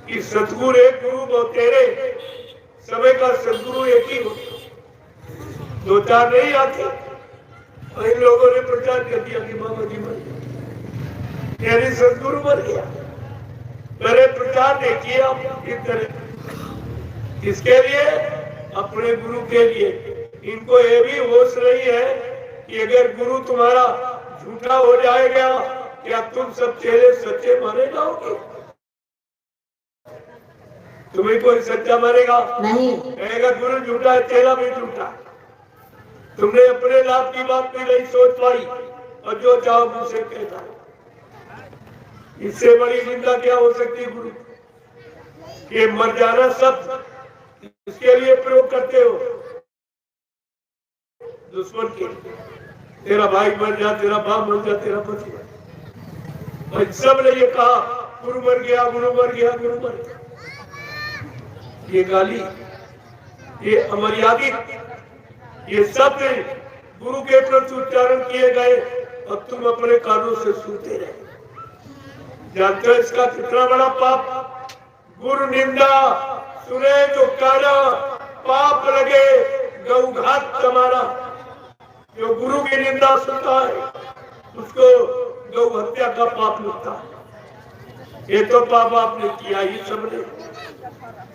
कि सतगुरु एक, गुरु वो तेरे, समय का सदगुरु एक ही हो, दो चार नहीं आते। और इन लोगों ने प्रचार कर दिया कि बाबा जी मर गया, यानी सदगुरु मर गया। मेरे प्रचार देखिए आप किस तरह, किसके लिए, अपने गुरु के लिए। इनको ये भी होश नहीं है कि अगर गुरु तुम्हारा झूठा हो जाएगा क्या तुम सब चेले सच्चे माने जाओगे? तुम्हें कोई सच्चा मानेगा नहीं। कहेगा गुरु झूठा है, चेला भी झूठा है। तुमने अपने लाभ की बात भी नहीं सोच पाई और जो चाहो मुझसे कहता। इससे बड़ी निंदा क्या हो सकती है गुरु? ये मर जाना सब इसके लिए प्रयोग करते हो, दुश्मन के। तेरा भाई मर जा, तेरा बाप मर जा, तेरा पति मर जा, और सब ने ये कहा गुरु मर गया, गुरु मर गया, गुरु मर गया। ये गाली, ये अमर्यादित, ये शब्द गुरु के प्रति उच्चारण किए गए और तुम अपने कानों से सुनते रहे। जानते हो इसका कितना बड़ा पाप? गुरु निंदा सुने तो काना, पाप लगे गौघात तुम्हारा। जो गुरु की निंदा सुनता है उसको गौ हत्या का पाप लगता है। ये तो पाप आपने किया ही,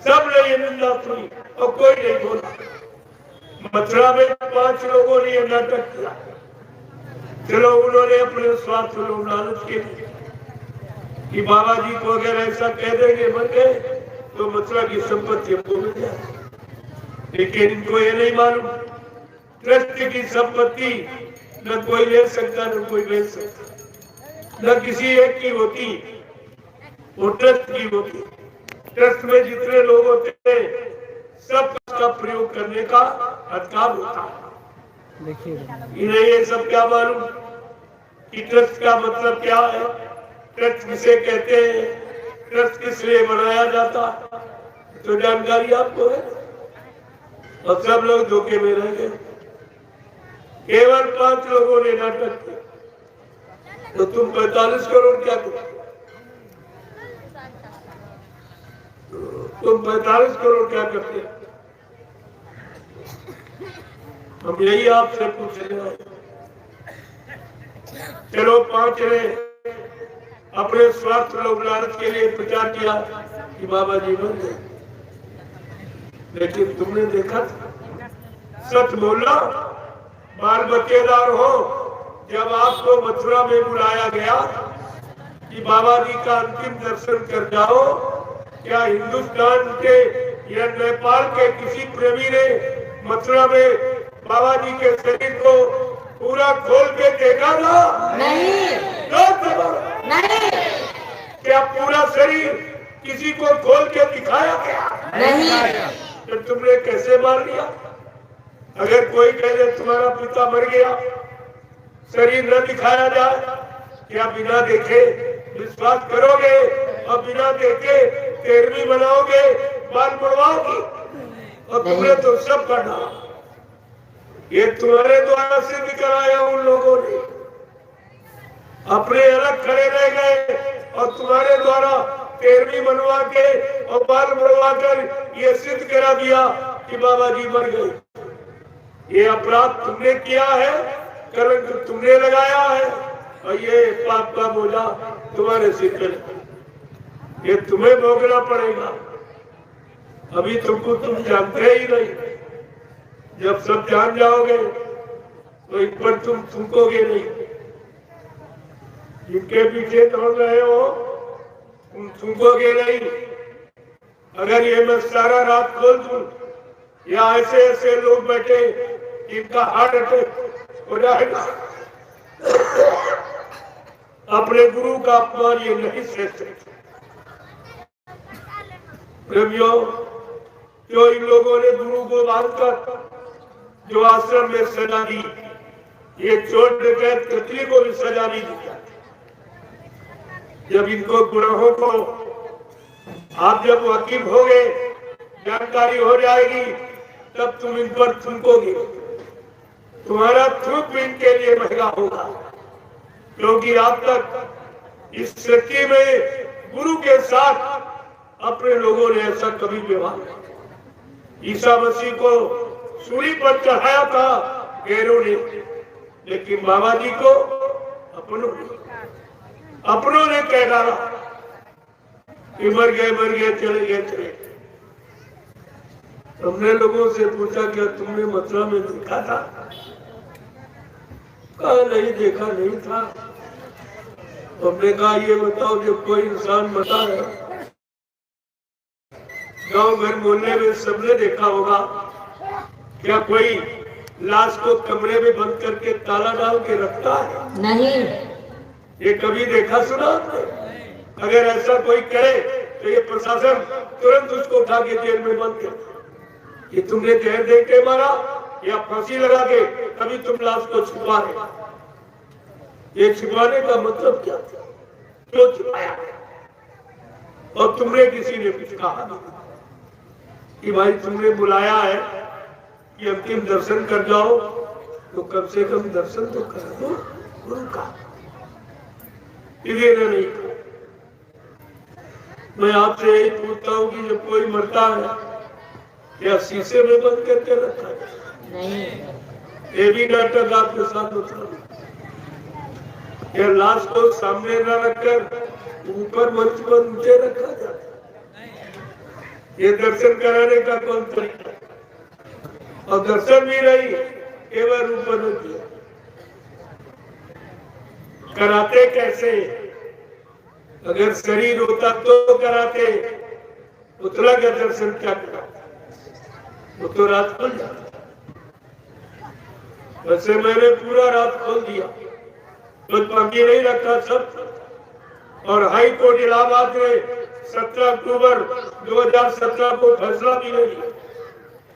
सबने ये निंदा सुनी और कोई नहीं बोला। मथुरा में 5 लोगों ने ये नाटक किया। चलो उन्होंने अपने स्वार्थ लोग लालच के लिए कि बाबा जी को अगर ऐसा कह देंगे मर गए तो मथुरा की संपत्ति हमको मिल जाए। लेकिन इनको ये नहीं मालूम ट्रस्ट की संपत्ति न कोई ले सकता न कोई बेच सकता, न किसी एक की होती, वो ट्रस्ट की होती। ट्रस्ट में जितने लोग होते हैं सब का प्रयोग करने का अधिकार होता है। इन्हें ये सब क्या मालूम कि ट्रस्ट का मतलब क्या है, ट्रस्ट किसे कहते हैं, ट्रस्ट किस लिए बनाया जाता है, तो जानकारी आपको है। और सब लोग धोखे में रह गए। केवल 5 लोगों ने नाटक किया तो तुम 45 करोड़ क्या करो? तुम 45 करोड़ क्या करते? हम यही आपसे पूछ रहे हैं। चलो 5 ने अपने स्वार्थ लोग लालच के लिए प्रचार किया कि बाबा जी बन गए, लेकिन तुमने देखा सच बोलना बाल बच्चेदार हो। जब आपको मथुरा में बुलाया गया कि बाबा जी का अंतिम दर्शन कर जाओ, क्या हिंदुस्तान के या नेपाल के किसी प्रेमी ने मथुरा में बाबा जी के शरीर को पूरा खोल के देखा था? नहीं। नहीं। क्या पूरा शरीर किसी को खोल के दिखाया गया? नहीं। तो तुमने कैसे मार लिया? अगर कोई कह दे तुम्हारा पिता मर गया, शरीर न दिखाया जाए, क्या बिना देखे विश्वास करोगे? और बिना देखे 13वीं बनाओगे, बाल मुड़वाओगे? और तुमने तो सब करना, ये तुम्हारे द्वारा सिद्ध कराया उन लोगों ने। अपने अलग खड़े रह गए और तुम्हारे द्वारा 13वीं बनवा के और बाल मुड़वा कर ये सिद्ध करा दिया कि बाबा जी मर गए। ये अपराध तुमने किया है, कलंक तुमने लगाया है और ये पाप का बोझा तुम्हारे सिर पर। ये तुम्हें भोगना पड़ेगा। अभी तुमको तुम जानते ही नहीं, जब सब जान जाओगे तो एक पर तुम थूकोगे नहीं। जिनके पीछे दौड़ रहे हो तुम थूकोगे नहीं। अगर ये मैं सारा रात खोल दूं, या ऐसे ऐसे लोग बैठे जिनका हार्ट अटैक हो जाएगा, अपने गुरु का अपमान ये नहीं सह सकते। प्रेमियों, जो इन लोगों ने गुरु को बांधकर जो आश्रम में सजा दी, ये चोर डकैत कतली को भी सजा नहीं दी। जब इनको गुनाहों को आप जब वाकिफ होगे, जानकारी हो जाएगी, तब तुम इन पर थूकोगे। तुम्हारा थूक भी इनके लिए महंगा होगा, क्योंकि आज तक इस सृष्टि में गुरु के साथ अपने लोगों ने ऐसा कभी व्यवहार नहीं। ईसा मसीह को सूली पर चढ़ाया था गैरों ने, लेकिन बाबा जी को अपनों ने कह डाला कि मर गए चले गए। हमने लोगों से पूछा, क्या तुमने मथुरा में देखा था? कहा नहीं, देखा नहीं था। हमने कहा ये बताओ, जब कोई इंसान मरता है, गांव घर मोहल्ले में सबने देखा होगा, क्या कोई लाश को कमरे में बंद करके ताला डाल के रखता है? नहीं। ये कभी देखा सुना आपने? अगर ऐसा कोई करे तो ये प्रशासन तुरंत उसको उठा के जेल में बंद कर। ये तुमने जहर दे के मारा या फांसी लगा के कभी तुम लाश को छुपा रहे। ये छुपाने का मतलब क्या था? क्यों छुपाया? और तुमने किसी ने कुछ कहा कि भाई तुमने बुलाया है कि अंतिम दर्शन कर जाओ, तो कम से कम दर्शन तो कर दो गुरु का। इन्हें नहीं। मैं आपसे यही पूछता हूँ कि जब कोई मरता है या शीशे में बंद करके रखा है? नहीं। ये भी नाटक आपके साथ होता है। या लाश को सामने न रखकर ऊपर मंच पर नीचे रखा जाता है। ये दर्शन कराने का कौन तरीका? और दर्शन भी नहीं, केवल ऊपर रख दिया। कराते कैसे? अगर शरीर होता तो कराते, पुतला का दर्शन क्या कराते? वो तो रात खोल जाता। वैसे मैंने पूरा रात खोल दिया, कुछ बाकी नहीं रखा सब। और हाई कोर्ट इलाहाबाद ने 17 अक्टूबर 2017 को फैसला भी नहीं।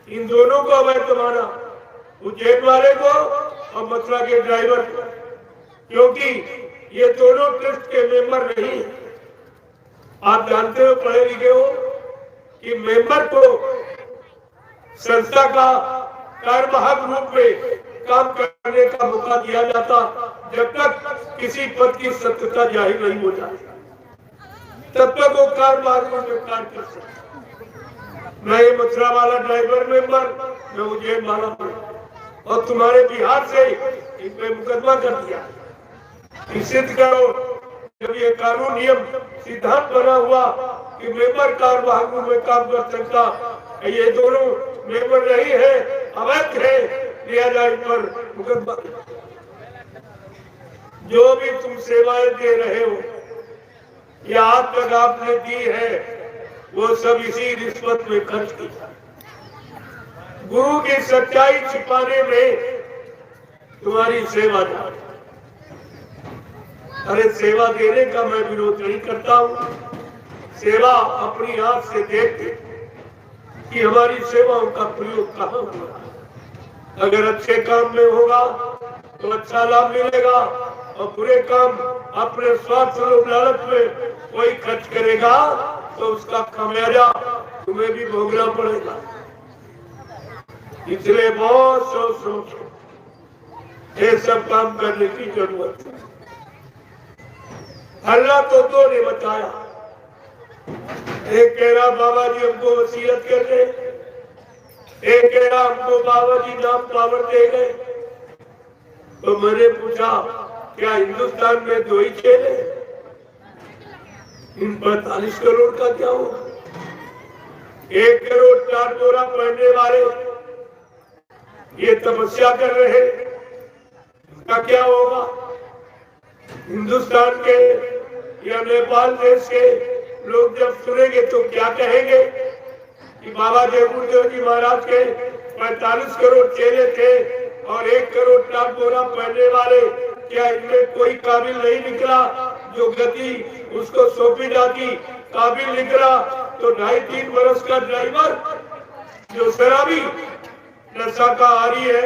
इन दोनों को अवैध माना, उज्जैन वाले को और मथुरा के ड्राइवर को, क्योंकि ये दोनों ट्रस्ट के मेंबर नहीं है। आप जानते हो, पढ़े लिखे हो, कि मेंबर को संस्था का कार्यवाहक रूप में काम करने का मौका दिया जाता जब तक किसी पद की सत्यता जाहिर नहीं हो जाती, तब तक वो कार्यवाहक रूप में कार्य कर सकता। मैं ये मथुरा वाला ड्राइवर मेंबर, मैं उज्जैन वाला, और तुम्हारे बिहार से इन पे मुकदमा कर दिया। सिद्ध करो, जब ये कानून नियम सिद्धांत बना हुआ कि मेंबर कार्यवाहक रूप में काम कर सकता, ये दोनों मेंबर नहीं है, अवैध है, लिया जाए पर मुकदमा। जो भी तुम सेवाएं दे रहे हो या आज तक आपने दी है, वो सब इसी रिश्वत में खर्च की। गुरु की सच्चाई छिपाने में तुम्हारी सेवा जा रही। अरे सेवा देने का मैं विरोध नहीं करता हूँ। सेवा अपनी आंख से देखते कि हमारी सेवाओं का प्रयोग कहाँ हो रहा है। अगर अच्छे काम में होगा तो अच्छा लाभ मिलेगा, और बुरे काम अपने स्वार्थ और लालच में कोई खर्च करेगा तो उसका खामियाजा तुम्हें भी भोगना पड़ेगा। इसलिए बहुत सोच ये सब काम करने की जरूरत है। अल्लाह तो ने बताया, एक कह रहा बाबा जी हमको वसीयत कर दे, एक कह रहा हमको बाबा जी नाम पावर दे गए। तो मैंने पूछा, क्या हिंदुस्तान में 2 ही खेल है? इन 45 करोड़ का क्या होगा? 1 करोड़ 4 बोरा पहनने वाले ये तपस्या कर रहे, इसका क्या होगा? हिंदुस्तान के या नेपाल देश के लोग जब सुनेंगे तो क्या कहेंगे कि बाबा जयपुर जी महाराज के 45 करोड़ चेले थे और 1 करोड़ 4 बोरा पहनने वाले, क्या इनमें कोई काबिल नहीं निकला जो गति उसको सौंपी जाती काबिल निकला? तो 2.5-3 बरस का ड्राइवर जो शराबी, न शाकाहारी है,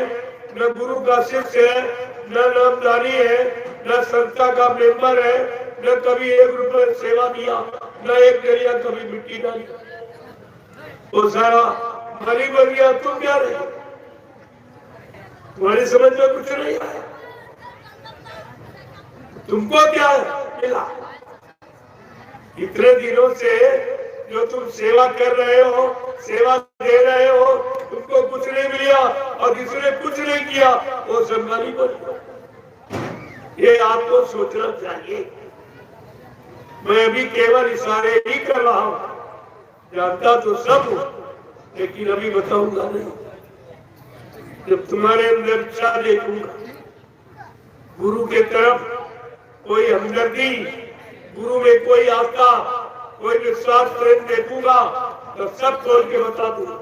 न गुरु का शिष्य है, न नामधारी है, न संस्था का मेंबर है, न कभी 1 रुपए सेवा दिया, न 1 गलिया कभी मिट्टी डाली, वो सारा माली बन गया। तुम क्या रहे? तुम्हारी समझ में कुछ नहीं आया। तुमको क्या मिला? इतने दिनों से जो तुम सेवा कर रहे हो, सेवा दे रहे हो, तुमको कुछ नहीं मिला और जिसने कुछ नहीं किया वो संभाली बन गया। ये आपको सोचना चाहिए। मैं अभी केवल इशारे ही कर रहा हूं, जानता तो सब हूं, लेकिन अभी बताऊंगा नहीं। जब तुम्हारे अंदर इच्छा देखूंगा, गुरु के तरफ कोई हमदर्दी, गुरु में कोई आस्था, कोई विश्वास प्रेम देखूंगा तो सब खोल के बता दूंगा।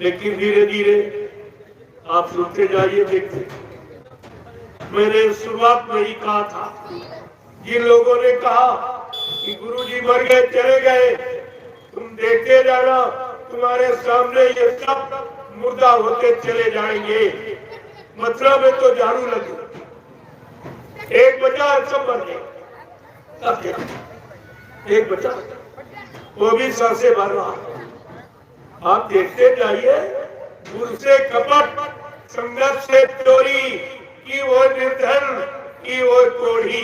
लेकिन धीरे धीरे आप सुनते जाइए, देखते। मैंने शुरुआत में ही कहा था, जिन लोगों ने कहा कि गुरु जी मर गए चले गए, तुम देखते जाना, तुम्हारे सामने ये सब मुर्दा होते चले जाएंगे। मथुरा में तो झाड़ू लगे, एक बचा सब मर गए, एक बचा, वो भी सांसें भर रहा। आप देखते जाइए, गुरु से कपट, संगत से चोरी की वो निर्धन की वो कोढ़ी,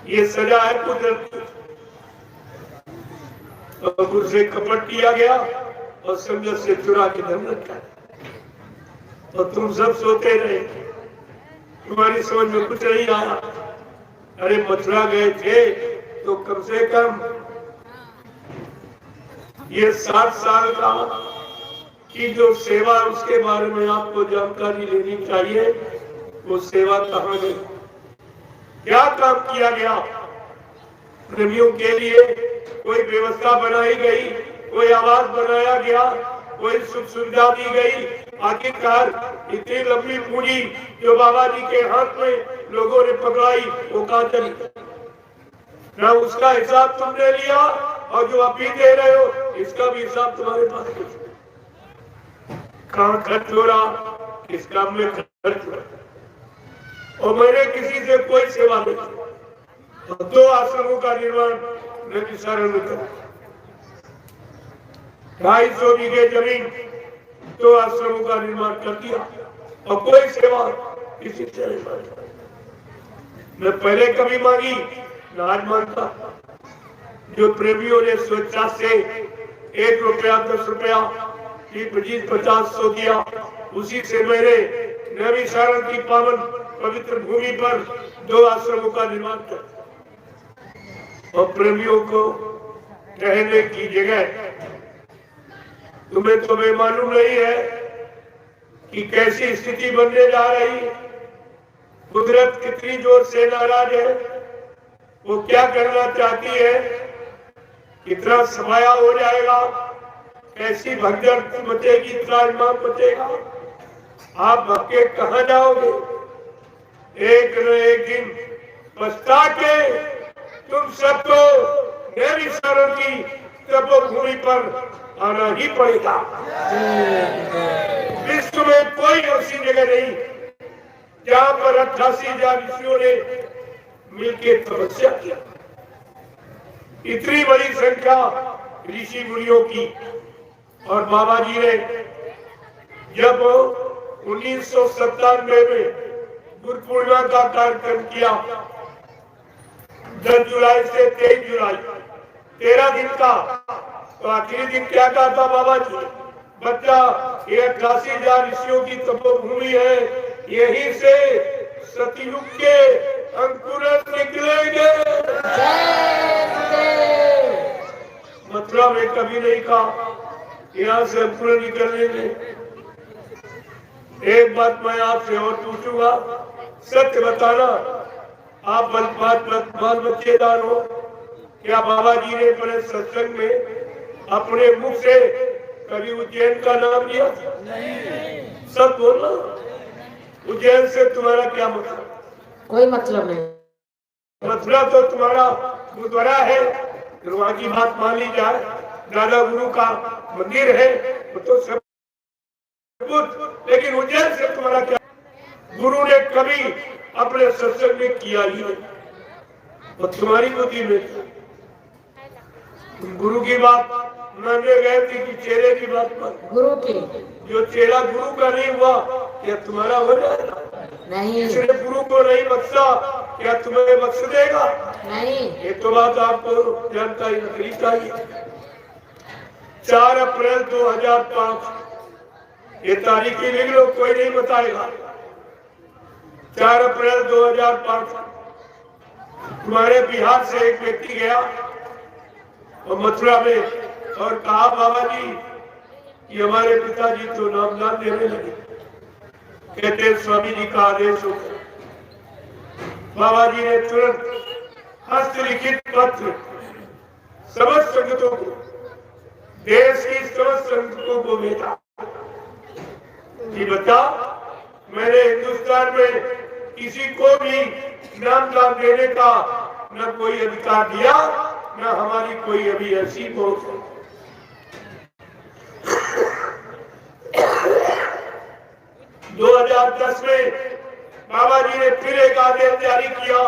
ये सजा है कुदरत की। और गुरु से कपट किया गया और संगत से चुरा के धन रखा, और तुम सब सोते रहे, तुम्हारी समझ में कुछ नहीं आया। अरे मथुरा गए थे तो कम से कम ये 60 साल का की जो सेवा, उसके बारे में आपको जानकारी लेनी चाहिए। वो सेवा कहाँ गई, क्या काम किया गया? प्रेमियों के लिए कोई व्यवस्था बनाई गई, कोई आवास बनाया गया, कोई सुख सुविधा दी गई? आखिरकार इतनी लंबी पूंजी जो बाबा जी के हाथ में लोगों ने पकड़ाई, वो कहाँ चली? ना उसका हिसाब तुमने लिया, और जो अभी दे रहे हो इसका भी हिसाब तुम्हारे पास कुछ। कहाँ खर्च हो रहा, किस काम में खर्च हो रहा? और मैंने किसी से कोई सेवा नहीं की। 2 आश्रमों का निर्माण मैं सारण में करूं, 250 बीघे जमीन, 2 आश्रमों का निर्माण कर दिया, और कोई सेवा किसी से नहीं मांगी। मैं पहले कभी मांगी ना आज मांगता। जो प्रेमियों ने स्वेच्छा से 1 रुपया 10 रुपया 25-50 दिया, उसी से मैंने नवी सारण की पावन पवित्र भूमि पर 2 आश्रमों का निर्माण किया। और प्रेमियों को रहने की जगह, तुम्हें तो मालूम नहीं है कि कैसी स्थिति बनने जा रही। कुदरत कितनी जोर से नाराज है, वो क्या करना चाहती है, कितना समाया हो जाएगा, कैसी भगदड़ मचेगी, त्रासमाम मचेगा। आप भक्के कहाँ जाओगे? एक न एक दिन पछता के तुम सबको नवी सारण की तपोभूमि पर आना ही पड़ेगा। विश्व में कोई ऐसी जगह नहीं जहां पर 88,000 ऋषियों ने मिलकर तपस्या किया। इतनी बड़ी संख्या ऋषि मुनियों की। और बाबा जी ने जब 1997 में गुरु पूर्णिमा का कार्यक्रम किया, 10 जुलाई से 23 जुलाई, 13 दिन का, तो आखिरी दिन क्या कहा था बाबा जी? बच्चा, ये 88,000 ऋषियों की तपोभूमि है, यहीं से सतयुग के अंकुरन निकलेंगे। जय गुरुदेव। मथुरा में कभी नहीं कहा यहाँ से अंकुरन निकलेंगे। एक बात मैं आपसे और पूछूंगा, सत्य बताना, आप बाल बच्चेदार हो, क्या बाबा जी ने अपने सत्संग में अपने मुख से कभी उज्जैन का नाम लिया? नहीं। सब बोलना, उज्जैन से तुम्हारा क्या मतलब? कोई मतलब नहीं। मथुरा तो तुम्हारा गुरुद्वारा है, वहां की बात मान ली जाए, दादा गुरु का मंदिर है, वो तो सब कुछ, लेकिन उज्जैन से तुम्हारा क्या? गुरु ने कभी अपने सत्संग में किया ही नहीं, और तुम्हारी बुद्धि में गुरु की बात मानने गए थे कि चेले की बात पर? गुरु की। जो चेला गुरु का नहीं हुआ क्या तुम्हारा हो जाएगा? नहीं। जिसने गुरु को नहीं बख्शा क्या तुम्हें बख्श देगा? नहीं। ये तो बात आपको जानकारी रखनी चाहिए। 4 अप्रैल 2005 ये तारीख ही लिख लो, कोई नहीं बताएगा। 4 अप्रैल 2005 तुम्हारे बिहार से एक व्यक्ति गया और मथुरा में और कहा बाबा जी कि हमारे पिताजी तो नामदान देने लगे। कहते स्वामी जी का आदेश हो। बाबा जी ने तुरंत हस्तलिखित पत्र समस्त संगतों को, देश की समस्त संगतों को भेजा कि बता, मैंने हिंदुस्तान में किसी को भी नामदान देने का न कोई अधिकार दिया, न हमारी कोई अभी ऐसी पहुंच है। 2010 में बाबा जी ने फिर एक आदेश जारी किया।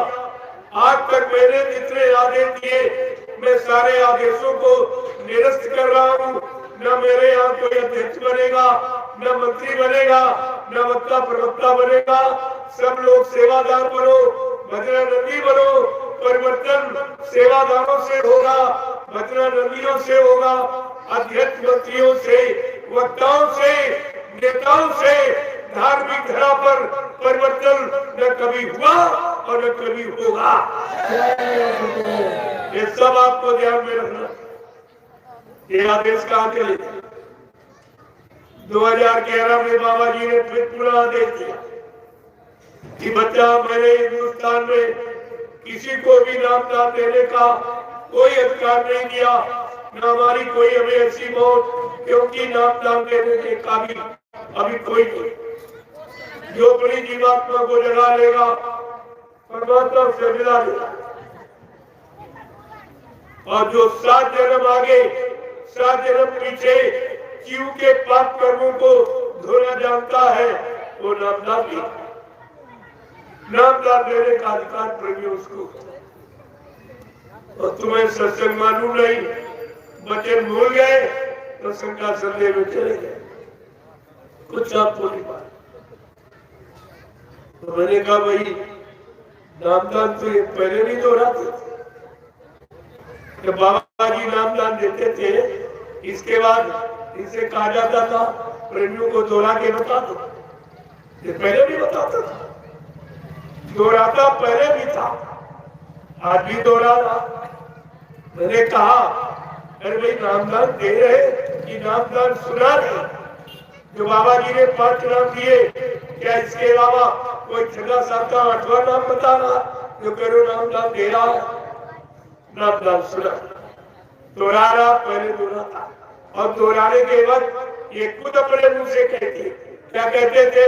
आज तक मैंने जितने आदेश दिए, मैं सारे आदेशों को निरस्त कर रहा हूँ। न मेरे यहाँ कोई अध्यक्ष बनेगा, न मंत्री बनेगा, न वक्ता प्रवक्ता बनेगा। सब लोग सेवादार बनो, भजना नंदी बनो। परिवर्तन सेवादारों से होगा, भजना नंदियों से होगा, अध्यक्ष मंत्रियों से, वक्ताओं से, नेताओं से धार्मिक धरा पर परिवर्तन न कभी हुआ और न कभी होगा। ये सब आपको ध्यान में रखना। ये आदेश कहाँ के लिए? 2011 में बाबा जी ने फिर पूरा आदेश दिया कि बच्चा, मैंने हिंदुस्तान में किसी को भी नामदान देने का कोई अधिकार नहीं दिया, न हमारी कोई अभी ऐसी मौत, क्योंकि नामदान देने के काबिल अभी कोई नहीं। जो अपनी जीवात्मा को जगा लेगा परमात्मा से मिला देगा, और जो 7 जन्म आगे 7 जन्म पीछे जीव के पाप कर्मों को धोना जानता है, वो नामदान भी, नामदान देने का अधिकार प्रेमी उसको। और तुम्हें सत्संग मालूम नहीं, वचन भूल गए तो शंका संदेह में चले गए, कुछ आपको नहीं पाया। तो मैंने कहा भाई, नामदान तो ये पहले नहीं दोहराते थे, बाबा जी नामदान देते थे, इसके बाद इसे कहा जाता था प्रेमियों को दोहरा के बता दो। ये पहले भी बताता था, दोहराता पहले भी था, आज भी दोहरा रहा। मैंने कहा अरे भाई, नामदान दे रहे कि नामदान सुना रहे? जो बाबा जी ने 5 नाम दिए, क्या इसके अलावा कोई 6, 7, 8वां नाम बता रहा जो करो नामदान दे रहा है? नामदान सुना, दोहरा रहा, पहले दोहराता, और दोहराने के बाद ये खुद अपने मुंह से कहते, क्या कहते थे?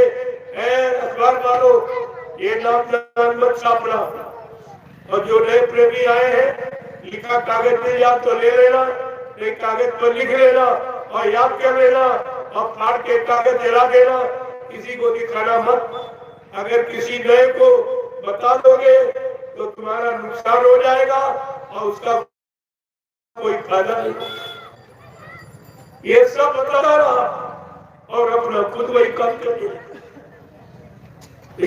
अखबार वालों, ये नामदान मत छापना, और जो नए प्रेमी आए हैं, लिखा कागज में या तो ले लेना, एक कागज पर लिख लेना और याद कर लेना, और फाड़ के कागज जला देना, किसी को दिखाना मत। अगर किसी नए को बता दोगे तो तुम्हारा नुकसान हो जाएगा और उसका कोई फायदा नहीं। ये सब बता रहा और अपना खुद वही काम कर दिया।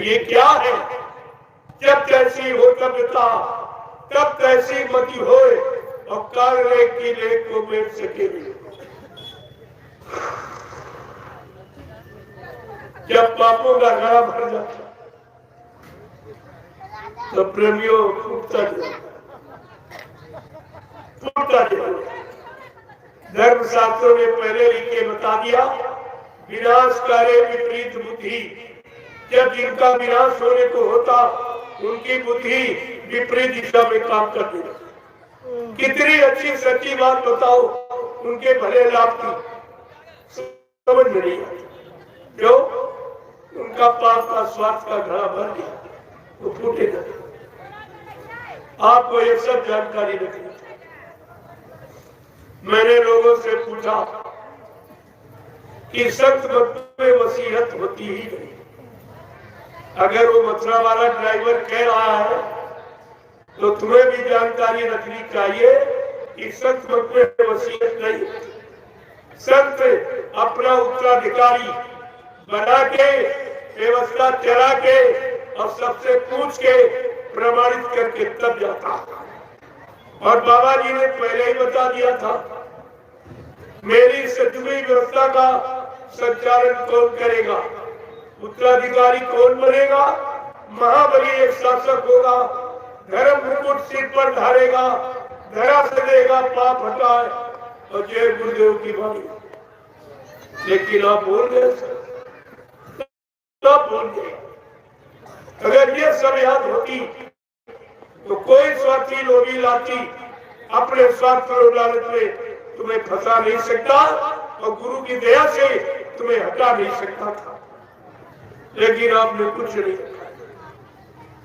ये क्या है? जब तैसी हो तबियता, तब तैसी मति होए, और काल लेख की लेख को मेट सके भी। जब पापों का घड़ा भर जाता, तो प्रेमियों फूटता जरूर। धर्मशास्त्रों ने पहले लिख के बता दिया, विनाशकारी विपरीत बुद्धि। जब जिनका विनाश होने को होता उनकी बुद्धि विपरीत दिशा में काम करती है। कितनी अच्छी सच्ची बात बताओ, उनके भले लाभ की समझ में नहीं आती। क्यों? उनका पाप का स्वार्थ का घड़ा भर गया, वो फूटेगा। आपको ये सब जानकारी रखनी चाहिए। मैंने लोगों से पूछा कि संत मत में वसीयत होती ही नहीं। अगर वो मथुरा वाला ड्राइवर कह रहा है तो तुम्हें भी जानकारी रखनी चाहिए कि संत मत में वसीयत नहीं। संत अपना उत्तराधिकारी बना के, व्यवस्था चला के और सबसे पूछ के प्रमाणित करके तब जाता। और बाबा जी ने पहले ही बता दिया था, मेरी सचुई व्यवस्था का संचालन कौन करेगा, उत्तराधिकारी कौन बनेगा? महाबली एक शासक होगा, धर्म मुकुट सिर पर धारेगा, धरा से देगा, पाप हटाए और जय गुरुदेव की वाणी। लेकिन आप बोल गए, सब बोल गए। अगर ये सब याद होती तो कोई स्वार्थी लोभी लाती अपने स्वार्थ और लालच में तुम्हें फंसा नहीं सकता और गुरु की दया से तुम्हें हटा नहीं सकता था। लेकिन आपने कुछ नहीं,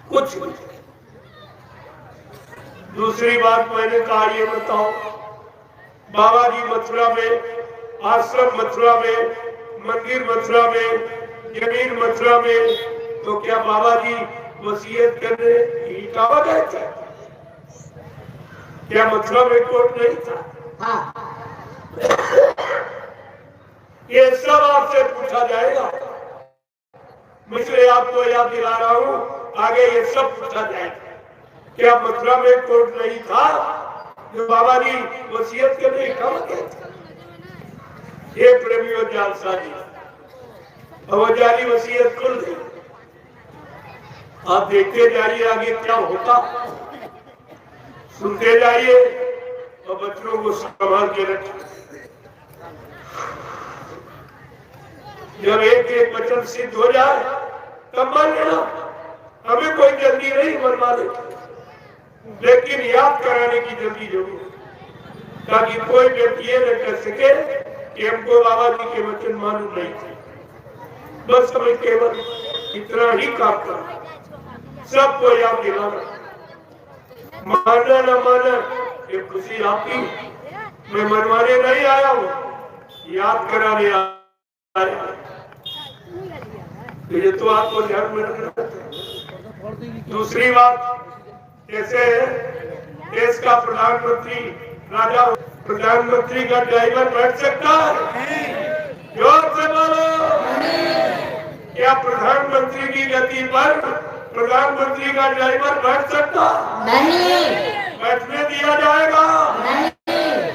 कुछ नहीं। दूसरी बात मैंने कहा, ये बताओ, बाबा जी मथुरा में, आश्रम मथुरा में, मंदिर मथुरा में, जमीन मथुरा में, तो क्या बाबा जी वसीयत करने इटावा गए थे? क्या मथुरा में कोर्ट नहीं था? ये सब आपसे पूछा जाएगा। इसलिए आपको याद दिला रहा हूं, आगे ये सब पूछा जाएगा। क्या मथुरा में कोर्ट नहीं था जो बाबा जी वसीयत करने इटावा गए थे? ये प्रेमियों जालसाजी और जाली वसीयत खुल गई। आप देखते जाइए आगे क्या होता, सुनते जाइए और बच्चों को संभाल के रखिए। जब एक एक वचन सिद्ध हो जाए तब मान लेना, हमें कोई जल्दी नहीं मनवा ले, लेकिन याद कराने की जल्दी जरूर, ताकि कोई व्यक्ति ये न कह सके कि हमको बाबा जी के वचन मालूम नहीं थे। बस हमें केवल इतना ही काम करना, सबको याद दिलाना। माना न माना ये खुशी आपकी, मैं मनवाने नहीं आया हूँ, याद कराने आया। ये तो आपको ध्यान में रखना। दूसरी बात, जैसे देश का प्रधानमंत्री राजा, प्रधानमंत्री का ड्राइवर बैठ सकता है? जोर से बोलो। क्या प्रधानमंत्री की गति पर प्रधानमंत्री का ड्राइवर बैठ सकता? नहीं। बैठने दिया जाएगा? नहीं।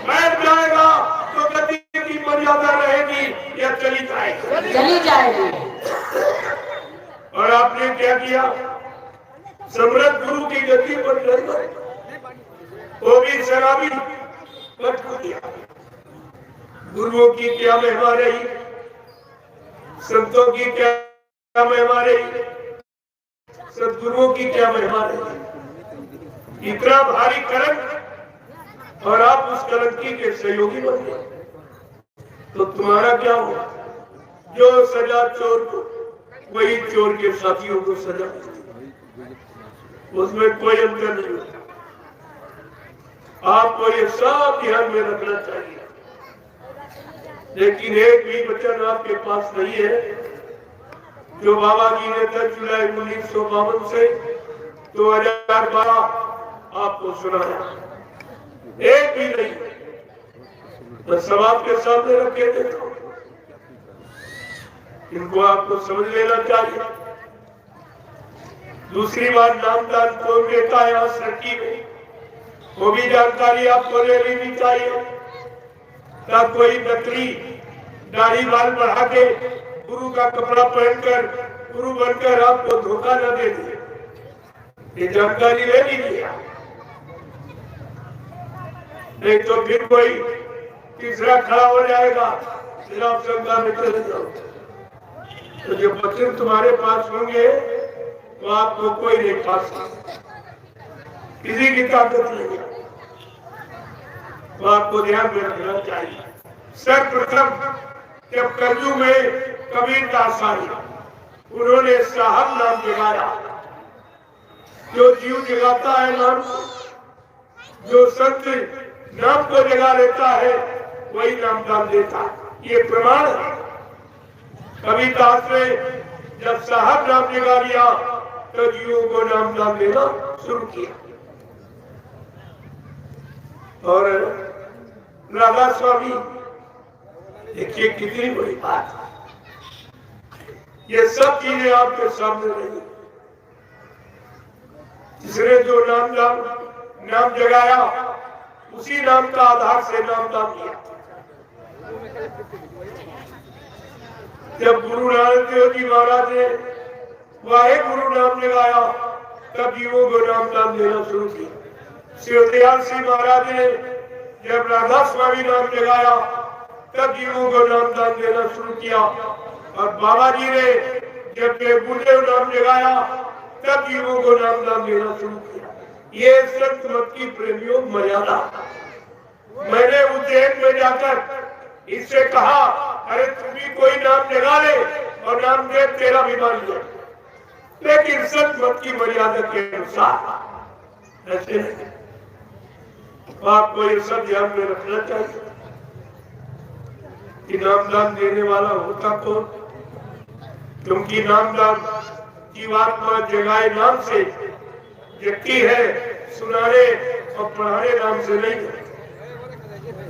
बैठ जाएगा तो गति की मर्यादा रहेगी या चली जाएगी? चली जाएगी। और आपने क्या किया? सम्राट गुरु की गति पर ड्राइवर, वो भी शराबी, लटक दिया। गुरुओं की क्या महिमा रही, संतों की क्या महिमा रही, सदगुरुओं की क्या महिमा रही। इतना भारी कलंक और आप उस कलंकी के सहयोगी बन गए, तो तुम्हारा क्या हो? जो सजा चोर को, वही चोर के साथियों को सजा, उसमें कोई अंतर नहीं होता। आपको ये सब ध्यान में रखना चाहिए। लेकिन एक भी वचन आपके पास नहीं है जो बाबा जी ने 10 जुलाई 1952 से 2012 आपको सुनाया, एक भी नहीं। मैं सब आपके सामने रखे देखो, इनको आपको समझ लेना चाहिए। दूसरी बात, नामदान कौन देता है आज लड़की में, वो भी जानकारी आपको ले लेनी चाहिए। क्या कोई बकरी दाढ़ी बाल बढ़ा के गुरु का कपड़ा पहनकर गुरु बनकर आपको धोखा न दे दे। ये जानकारी ले लीजिए, नहीं तो फिर कोई तीसरा खड़ा हो जाएगा, फिर आप शंका में चले जाओ। तो जो वचन तुम्हारे पास होंगे तो आपको कोई नहीं खा सकता, किसी की ताकत नहीं है। तो आपको ध्यान में रखना चाहिए। सर्वप्रथम जब कलयुग में कबीर दास आए, उन्होंने साहब नाम जगाया। जो जीव जगाता है नाम, जो संत नाम को जगा लेता है, वही नाम दान देता है। ये प्रमाण है। कबीर दास ने जब साहब नाम जगा लिया तो जीवों को नाम दान देना शुरू किया। और राधा स्वामी, देखिए कितनी बड़ी बात है। ये सब चीजें आपके सामने रही। जिसने जो नाम जगाया, उसी नाम का आधार से नाम दान दिया। जब गुरु नानक देव जी महाराज ने वाहे गुरु नाम जगाया, तब जीवों को नाम दान देना शुरू किया। शिवदयाल सिंह महाराज ने जब राधा स्वामी नाम जगाया, तब जीवों को नाम दान देना शुरू किया। और बाबा जी ने जब गुरुदेव नाम जगाया, तब जीवों को नाम दान देना शुरू किया। ये संत मत की प्रेमियों मर्यादा। मैंने उज्जैन में जाकर इससे कहा, अरे तुम भी कोई नाम जगा ले और नाम दे तेरा भी मान लिया, लेकिन संत मत की मर्यादा के अनुसार ऐसे नहीं। आपको ये सब ध्यान में रखना चाहिए कि नामदान देने वाला होता कौन, क्योंकि नामदान जीवात्मा जगाए नाम से व्यक्ति है, सुनाने और पढ़ाने नाम से नहीं है।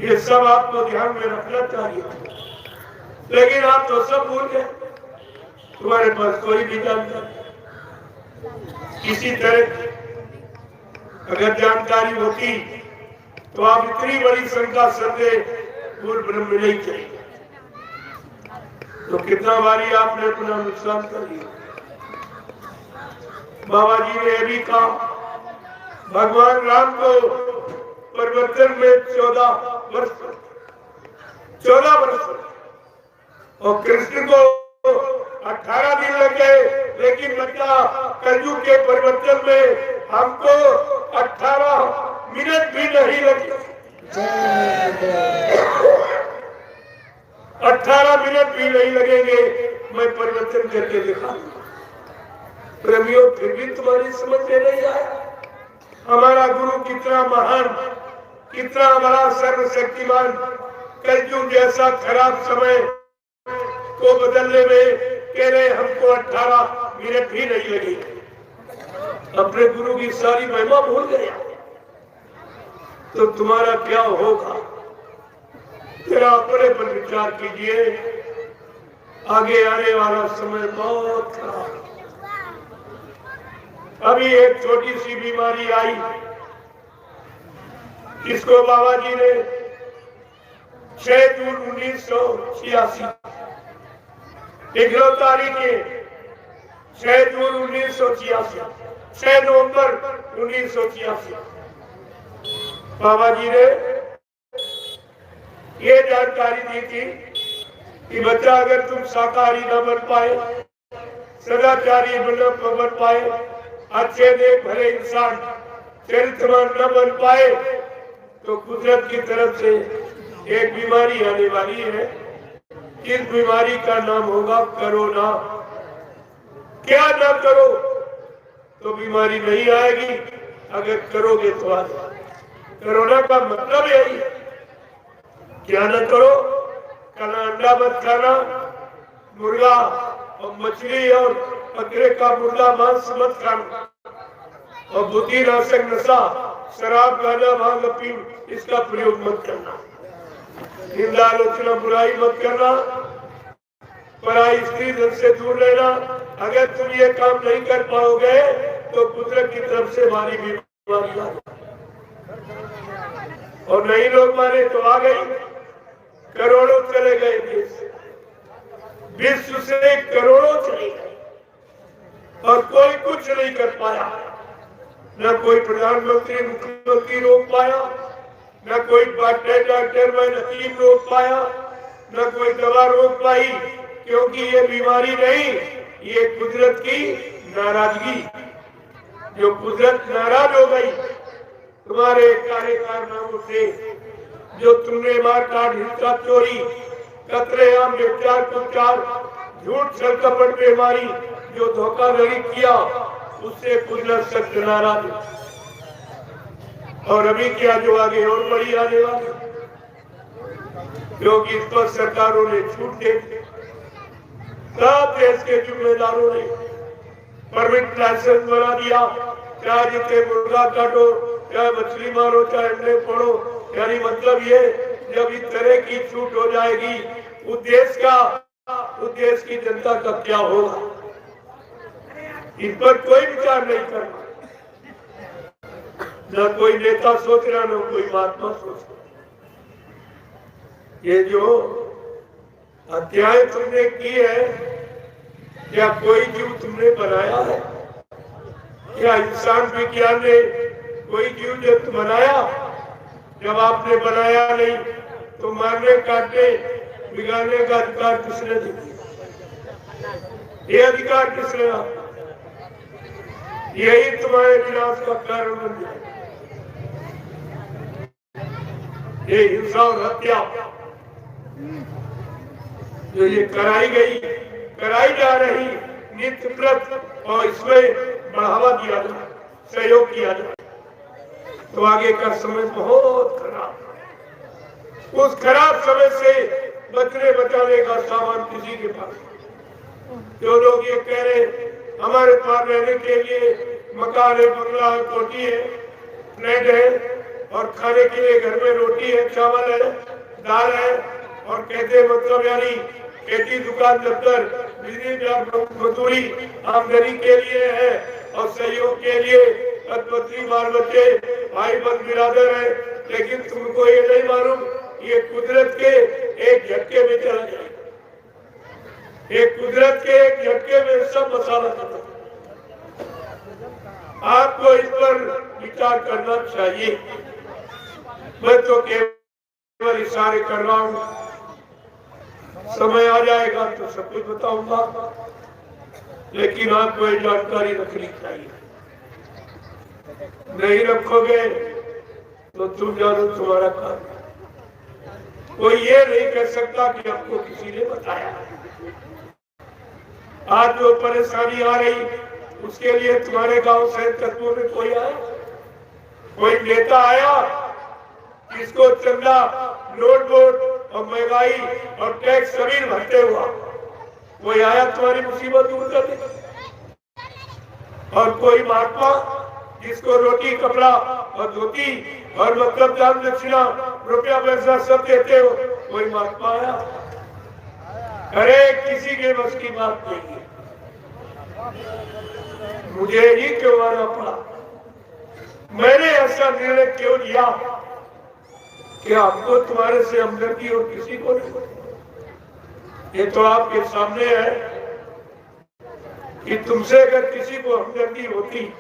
ये सब आपको ध्यान में रखना चाहिए। लेकिन आप तो सब भूल गए, तुम्हारे पास कोई भी जानकारी किसी तरह अगर जानकारी होती तो आप इतनी बड़ी शंका संदेह पूर्व ब्रह्म में नहीं चाहिए। तो कितना बारी आपने अपना नुकसान कर लिया। बाबा जी ने अभी कहा, भगवान राम को परिवर्तन में 14 वर्ष और कृष्ण को 18 दिन लग गए, लेकिन बच्चा कलयुग के परिवर्तन में हमको 18 मिनट भी नहीं लगे। 18 मिनट भी नहीं लगेंगे, मैं परिवर्तन करके दिखाऊंगा। प्रेमियों, फिर भी तुम्हारी समझ में नहीं आया हमारा गुरु कितना महान, कितना बड़ा सर्वशक्तिमान, कलयुग जैसा खराब समय को बदलने में कह रहे हमको 18 मिनट भी नहीं लगे। अपने गुरु की सारी महिमा भूल गया तो तुम्हारा क्या होगा? जरा अपने पर विचार कीजिए। आगे आने वाला समय बहुत खराब। अभी एक छोटी सी बीमारी आई, जिसको बाबा जी ने 6 जून 1986 11 तारीख के 6 जून 1986 6 नवंबर 1986 बाबा जी ने ये जानकारी दी थी कि बच्चा, अगर तुम शाकाहारी न बन पाए, सदाचारी न बन पाए, अच्छे देख भले इंसान चरित्रवान न बन पाए, तो कुदरत की तरफ से एक बीमारी आने वाली है। इस बीमारी का नाम होगा कोरोना। क्या ना करो तो बीमारी नहीं आएगी, अगर करोगे तो आ जाएगी। कोरोना का मतलब यही है, क्या न करो, खाना अंडा मत खाना, मुर्गा और मछली और बकरे का मुर्गा मांस मत खाना, और बुद्धि नाशक नशा शराब गाना भांग अफीम इसका प्रयोग मत करना, निंदा आलोचना बुराई मत करना, पराई स्त्री धन से दूर रहना। अगर तुम ये काम नहीं कर पाओगे तो कुदरत की तरफ से भारी बीमारी आ जाएगी। और नहीं लोग मारे तो आ गई, करोड़ों चले गए देश, विश्व से करोड़ों चले गए और कोई कुछ नहीं कर पाया। न कोई प्रधानमंत्री मुख्यमंत्री रोक पाया, न कोई डॉक्टर व हकीम रोक पाया, न कोई दवा रोक पाई, क्योंकि ये बीमारी नहीं, ये कुदरत की नाराजगी। जो कुदरत नाराज हो गई तुम्हारे कारनामों से, जो तुमने मारकाट, हिंसा, चोरी, कतलेआम, व्यभिचार, कुचार, झूठ, छल, कपट, बेमारी, जो धोखाधड़ी किया, उससे कुदरत सख्त नाराज। और अभी क्या, जो आगे और बड़ी आने वाली, क्योंकि इस पर सरकारों ने छूट दे दी। सब देश के जिम्मेदारों ने परमिट लाइसेंस बना दिया, चाहे जितने मुर्गा काटो, चाहे मछली मारो, चाहे अंडे फोड़ो। यानी मतलब ये, जब इस तरह की छूट हो जाएगी, उस देश की जनता का क्या होगा, इस पर कोई विचार नहीं करना। न कोई नेता सोच रहा, न कोई महात्मा सोच रहा। ये जो हत्याएं तुमने की है, क्या कोई जीव तुमने बनाया है? क्या इंसान विज्ञान ने कोई जीव जंतु बनाया? जब आपने बनाया नहीं तो मारने, काटने, बिगाड़ने का अधिकार किसने दिया? ये अधिकार किसने दिया? यही तुम्हारे विनाश का कारण बन जाए। ये हिंसा और हत्या जो ये कराई जा रही नित्य प्रत, और इसमें बढ़ावा दिया जाए, सहयोग किया जाए, तो आगे का समय बहुत खराब है। उस खराब समय से बचने बचाने का सामान किसी के पास। जो लोग ये कह रहे हमारे पास रहने के लिए मकान है, बंगला है, कोठी है, फ्लैट है, और खाने के लिए घर में रोटी है, चावल है, दाल है, और कहते मतलब यानी खेती, दुकान, दफ्तर, बिजली, मजदूरी आमदनी के लिए है, और सहयोग के लिए पत्नी, बाल बच्चे, भाई बंद बिरादर है। लेकिन तुमको ये नहीं मालूम, ये कुदरत के एक झटके में चला जाएगा। एक कुदरत के एक झटके में सब मसाला खत्म। आपको इस पर विचार करना चाहिए। मैं तो केवल इशारे कर रहा हूँ, समय आ जाएगा तो सब कुछ बताऊंगा, लेकिन आपको ये जानकारी रखनी चाहिए। नहीं रखोगे तो तुम जानो तुम्हारा काम। कोई ये नहीं कह सकता कि आपको किसी ने बताया। आज जो परेशानी आ रही, उसके लिए तुम्हारे गांव से कस्बों में कोई आया? कोई नेता आया जिसको चंदा, नोट बोर्ड और महंगाई और टैक्स सभी भरते हुआ कोई आया तुम्हारी मुसीबत दूर करने? और कोई महात्मा जिसको रोटी, कपड़ा और धोती और मतलब दान दक्षिणा, रुपया पैसा सब देते हो, कोई महात्मा आया? अरे किसी के बस की बात नहीं है। मुझे ही क्यों आना पड़ा? मैंने ऐसा निर्णय क्यों लिया कि आपको तुम्हारे से हमदर्दी और किसी को नहीं? ये तो आपके सामने है कि तुमसे अगर किसी को हमदर्दी होती,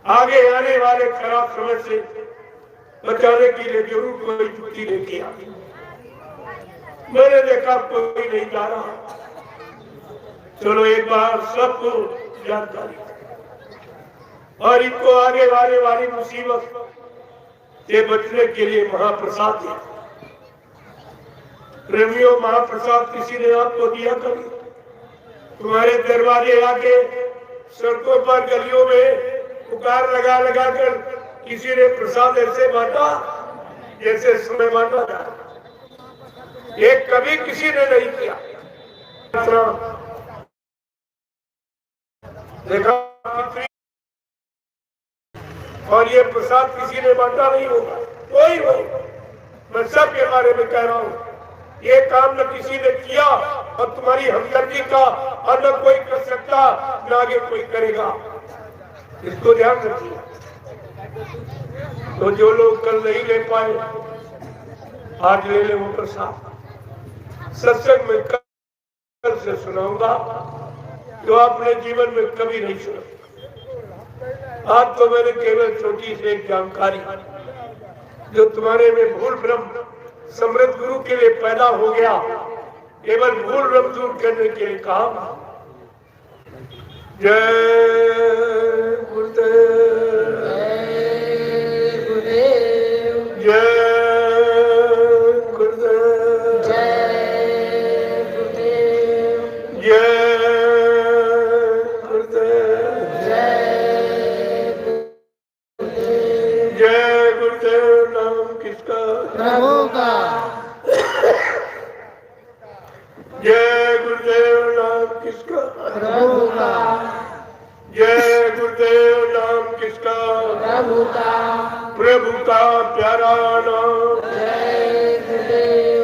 आगे आने वाले खराब समय से बचाने के लिए जरूर कोई जुटी लेके आती। मैंने देखा कोई नहीं जा रहा। चलो एक बार सबको जानकारी, और इनको आगे वाली मुसीबत से बचने के लिए महाप्रसाद दिया। प्रेमियों, महाप्रसाद किसी ने आपको दिया कभी? तुम्हारे दरवाजे आके, सड़कों पर, गलियों में पुकार लगा लगा कर किसी ने प्रसाद ऐसे बांटा जैसे समय बांटा था? ये कभी किसी ने नहीं किया। देखा, और ये प्रसाद किसी ने बांटा नहीं होगा, कोई हो। मैं सबके बारे में कह रहा हूँ, ये काम न किसी ने किया, और तुम्हारी हमदर्दी का और न कोई कर सकता, न आगे कोई करेगा। इसको ध्यान रखिए। तो जो लोग कल नहीं ले पाए, आज ले ले वो प्रसाद। सत्संग में कल से सुनाऊंगा जो आपने जीवन में कभी नहीं सुना। आज तो मैंने केवल छोटी सी एक जानकारी जो तुम्हारे में भूल भ्रम समृद्ध गुरु के लिए पैदा हो गया, केवल भूल भ्रम दूर करने के लिए कहा। जय गुरुदेव, जय गुरुदेव, जय गुरुदेव, जय गुरुदेव। नाम किसका? प्रभु का। जय गुरुदेव। नाम किसका? प्रभु का। जय गुरुदेव। नाम किसका? प्रभु का। प्रभु का प्यारा नाम। जय गुरुदेव।